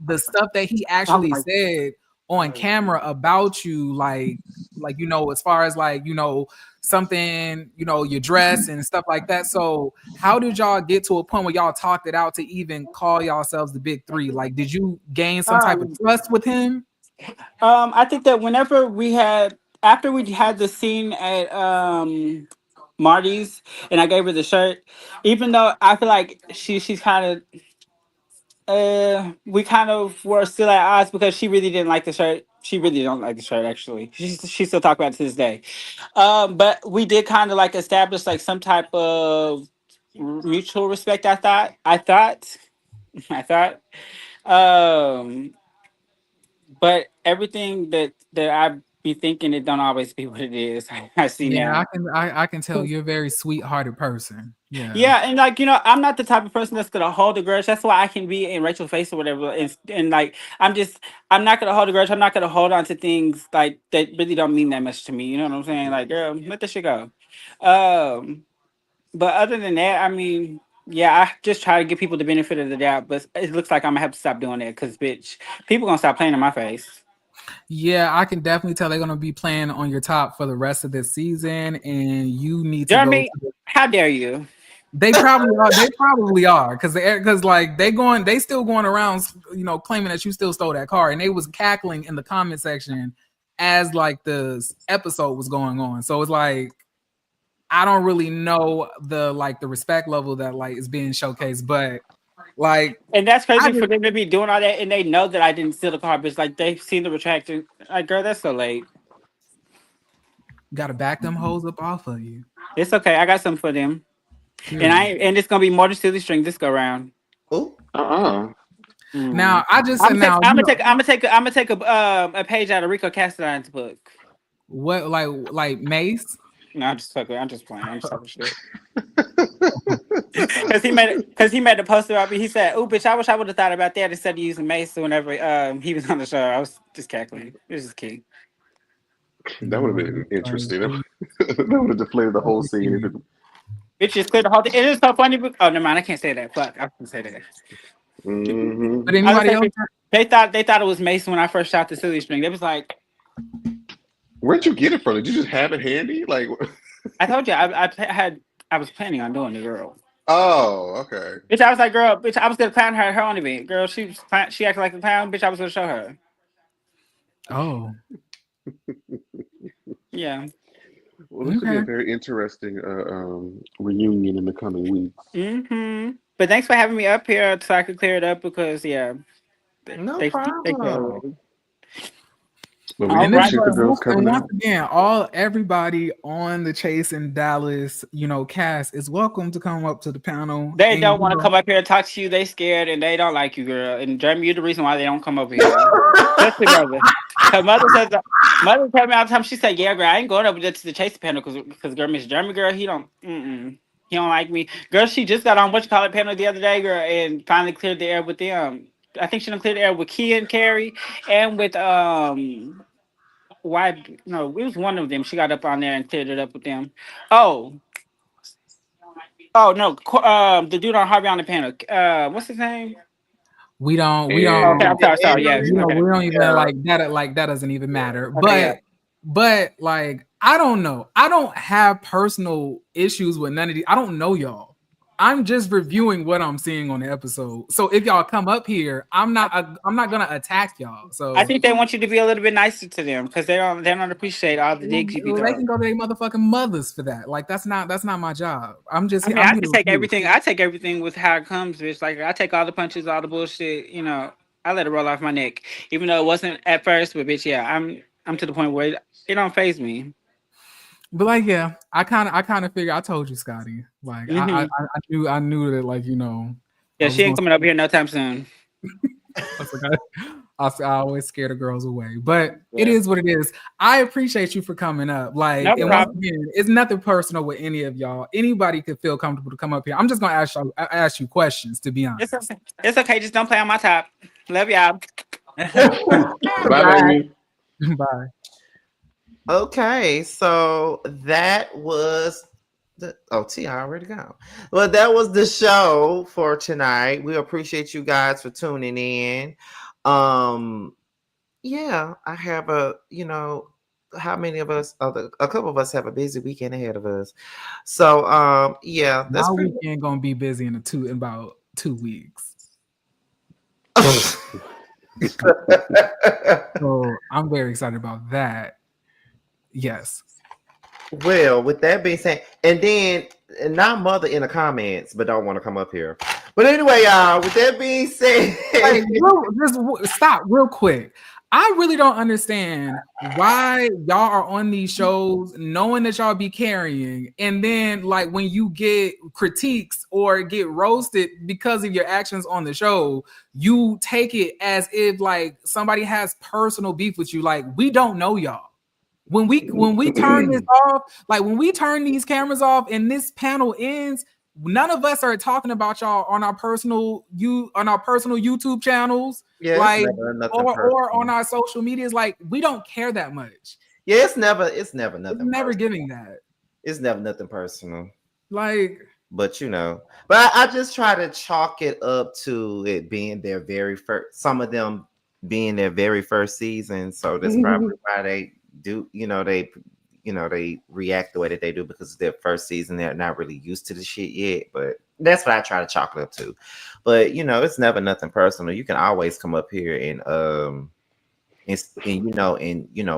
the stuff that he actually said on camera about you, as far as something, your dress and stuff like that. So how did y'all get to a point where y'all talked it out to even call yourselves the big three? Like, did you gain some type of trust with him? I think that after we had the scene at Marty's and I gave her the shirt, even though I feel like she's kind of we kind of were still at odds because she really didn't like the shirt. She really don't like the shirt actually. She still talk about it to this day. But we did kind of establish some type of mutual respect. I thought. Um, but everything that I be thinking, it don't always be what it is. I see Yeah, now. I can tell you're a very sweet-hearted person. Yeah, and like I'm not the type of person that's gonna hold a grudge. That's why I can be in Rachel's face or whatever, and like I'm not gonna hold a grudge. I'm not gonna hold on to things like that really don't mean that much to me. You know what I'm saying? Like, girl, let that shit go. Um, but other than that, I mean, yeah, I just try to give people the benefit of the doubt. But it looks like I'm gonna have to stop doing that because, bitch, people gonna stop playing in my face. Yeah, I can definitely tell they're gonna be playing on your top for the rest of this season, and you need to go. Jeremy, how dare you? They probably are. They probably are because like they still going around, claiming that you still stole that car, and they was cackling in the comment section as like the episode was going on. So it's like I don't really know the respect level that like is being showcased, but like And that's crazy for them to be doing all that, and they know that I didn't steal the car, bitch. Like they've seen the retractor. Like, girl, that's so late. gotta back them hoes up off of you. It's okay. I got something for them. Period. And it's gonna be more than silly string this go round. Oh, Now I just I'm now gonna take a page out of Rico Castellan's book. what like Mace. No, I'm just fucking. I'm just playing. I'm just talking shit. Because he made a post about me. He said, "Oh, bitch, I wish I would have thought about that instead of using Mace whenever he was on the show." I was just cackling. It was just key. That would have been interesting. That would have deflated the whole scene. Bitch, just clear the whole thing. It is so funny. Oh, never mind. I can't say that. Fuck, I can say that. Mm-hmm. But anybody else? They thought it was Mason when I first shot the silly string. They was like, Where'd you get it from? Did you just have it handy? Like, I told you, I was planning on doing the girl. oh, okay. Bitch, I was like, girl, bitch, I was gonna clown her at her own event. Girl, she acted like a clown. Bitch, I was gonna show her. Oh, yeah. Well, this could be a very interesting reunion in the coming weeks. Mm-hmm. But thanks for having me up here so I could clear it up because no problem. But we And appreciate the girls coming once out. again, everybody on the Chase and Dallas, cast is welcome to come up to the panel. They don't want to come up here and talk to you. They scared and they don't like you, girl. And Jeremy, you're the reason why they don't come over here. Especially mother. Her mother told me all the time. She said, "Yeah, girl, I ain't going over there to the Chase panel because girl, Miss Jeremy, girl, he don't like me, girl. She just got on panel the other day, girl, and finally cleared the air with them. I think she done cleared the air with Key and Carrie and with why no, it was one of them. She got up on there and cleared it up with them. Oh no, the dude on Harvey on the panel. What's his name? We don't. Okay, I'm sorry. Yeah, we don't even like that. Like that doesn't even matter. But like I don't know. I don't have personal issues with none of these. I don't know y'all. I'm just reviewing what I'm seeing on the episode. So if y'all come up here, I'm not gonna attack y'all. So I think they want you to be a little bit nicer to them because they don't appreciate all the digs you be throwing. They can go to their motherfucking mothers for that. Like that's not my job. I'm just. I take everything. I take everything with how it comes, bitch. Like I take all the punches, all the bullshit. I let it roll off my neck, even though it wasn't at first. But bitch, yeah, I'm to the point where it don't faze me. But like, yeah, I kind of figure. I told you, Scotty. Like, I knew that, like, Yeah, she ain't coming up here no time soon. I always scare the girls away, but it is what it is. I appreciate you for coming up. Like, no and once again, it's nothing personal with any of y'all. Anybody could feel comfortable to come up here. I'm just gonna ask you questions, to be honest. It's okay. Just don't play on my top. Love y'all. Bye, baby. Bye. Okay, so that was T already gone. Well, that was the show for tonight. We appreciate you guys for tuning in. Yeah, I have how many of us? A couple of us have a busy weekend ahead of us. So, yeah, that's our weekend gonna be busy in about 2 weeks. So I'm very excited about that. Yes. Well, with that being said, and then not mother in the comments, but don't want to come up here. But anyway, y'all, with that being said, just stop real quick. I really don't understand why y'all are on these shows knowing that y'all be carrying, and then like when you get critiques or get roasted because of your actions on the show, you take it as if like somebody has personal beef with you. Like, we don't know y'all. When we turn this off, like when we turn these cameras off and this panel ends, none of us are talking about y'all on our personal YouTube channels, Yeah, like nothing or on our social medias. Like, we don't care that much. Yeah, it's never nothing. It's never personal. giving that. It's never nothing personal. Like, but I just try to chalk it up to it being their very first. Some of them being their very first season, so that's probably why they do. They react the way that they do because it's their first season. They're not really used to the shit yet, but that's what I try to chalk it up to. But it's never nothing personal. You can always come up here and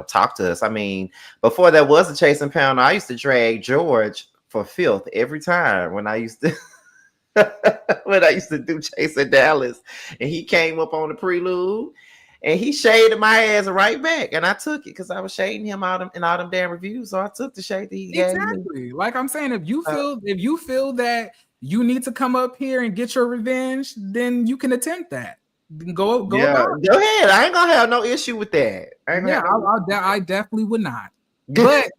talk to us. I mean, before there was a chasing panel, I used to drag George for filth every time when I used to do Chasing Dallas, and he came up on the prelude. And he shaded my ass right back, and I took it because I was shading him out in all them damn reviews. So I took the shade that he gave me. Like I'm saying, if you feel that you need to come up here and get your revenge, then you can attempt that. Go ahead. I ain't gonna have no issue with that. I definitely would not. But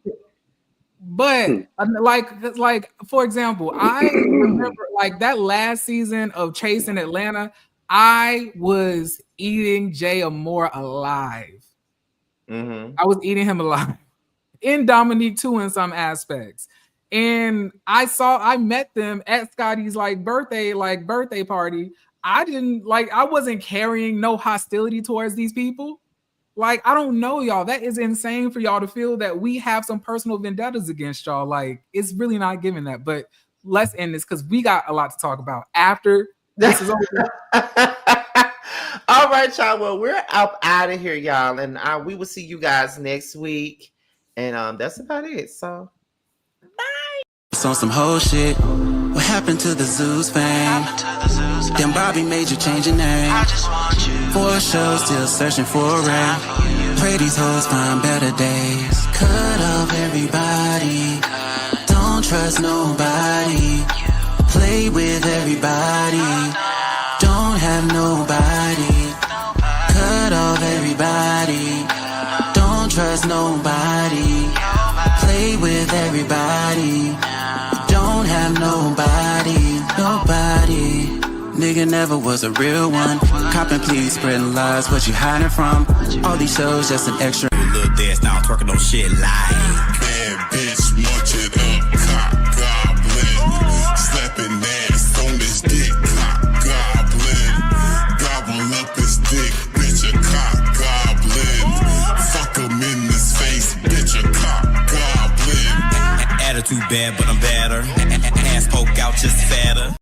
like for example, I remember like that last season of Chasing Atlanta. I was eating Jay Amore alive. Mm-hmm. I was eating him alive. In Dominique too, in some aspects. And I met them at Scotty's birthday party. I wasn't carrying no hostility towards these people. Like, I don't know y'all. That is insane for y'all to feel that we have some personal vendettas against y'all. Like, it's really not giving that. But let's end this because we got a lot to talk about after this is over. All right, y'all. Well, we're out of here, y'all, and we will see you guys next week. And that's about it. So, bye. It's on some whole shit. What happened to the Zeus fame? Then Bobby made you change your name. For a show, still searching for a ring. Pray these hoes find better days. Cut off everybody. Don't trust nobody. Play with everybody. Don't have nobody. Cut off everybody. Don't trust nobody. Play with everybody. Don't have nobody. Nobody. Nigga never was a real one. Copping, please, spreading lies. What you hiding from? All these shows just an extra. Little dance now, twerking on shit live. Bad bitch, munch it up, cock goblin. Slapping ass on this dick, cock goblin. Gobble up his dick, bitch, a cock goblin. Fuck him in his face, bitch, a cock goblin. Attitude bad, but I'm better. Ass poke out, just fatter.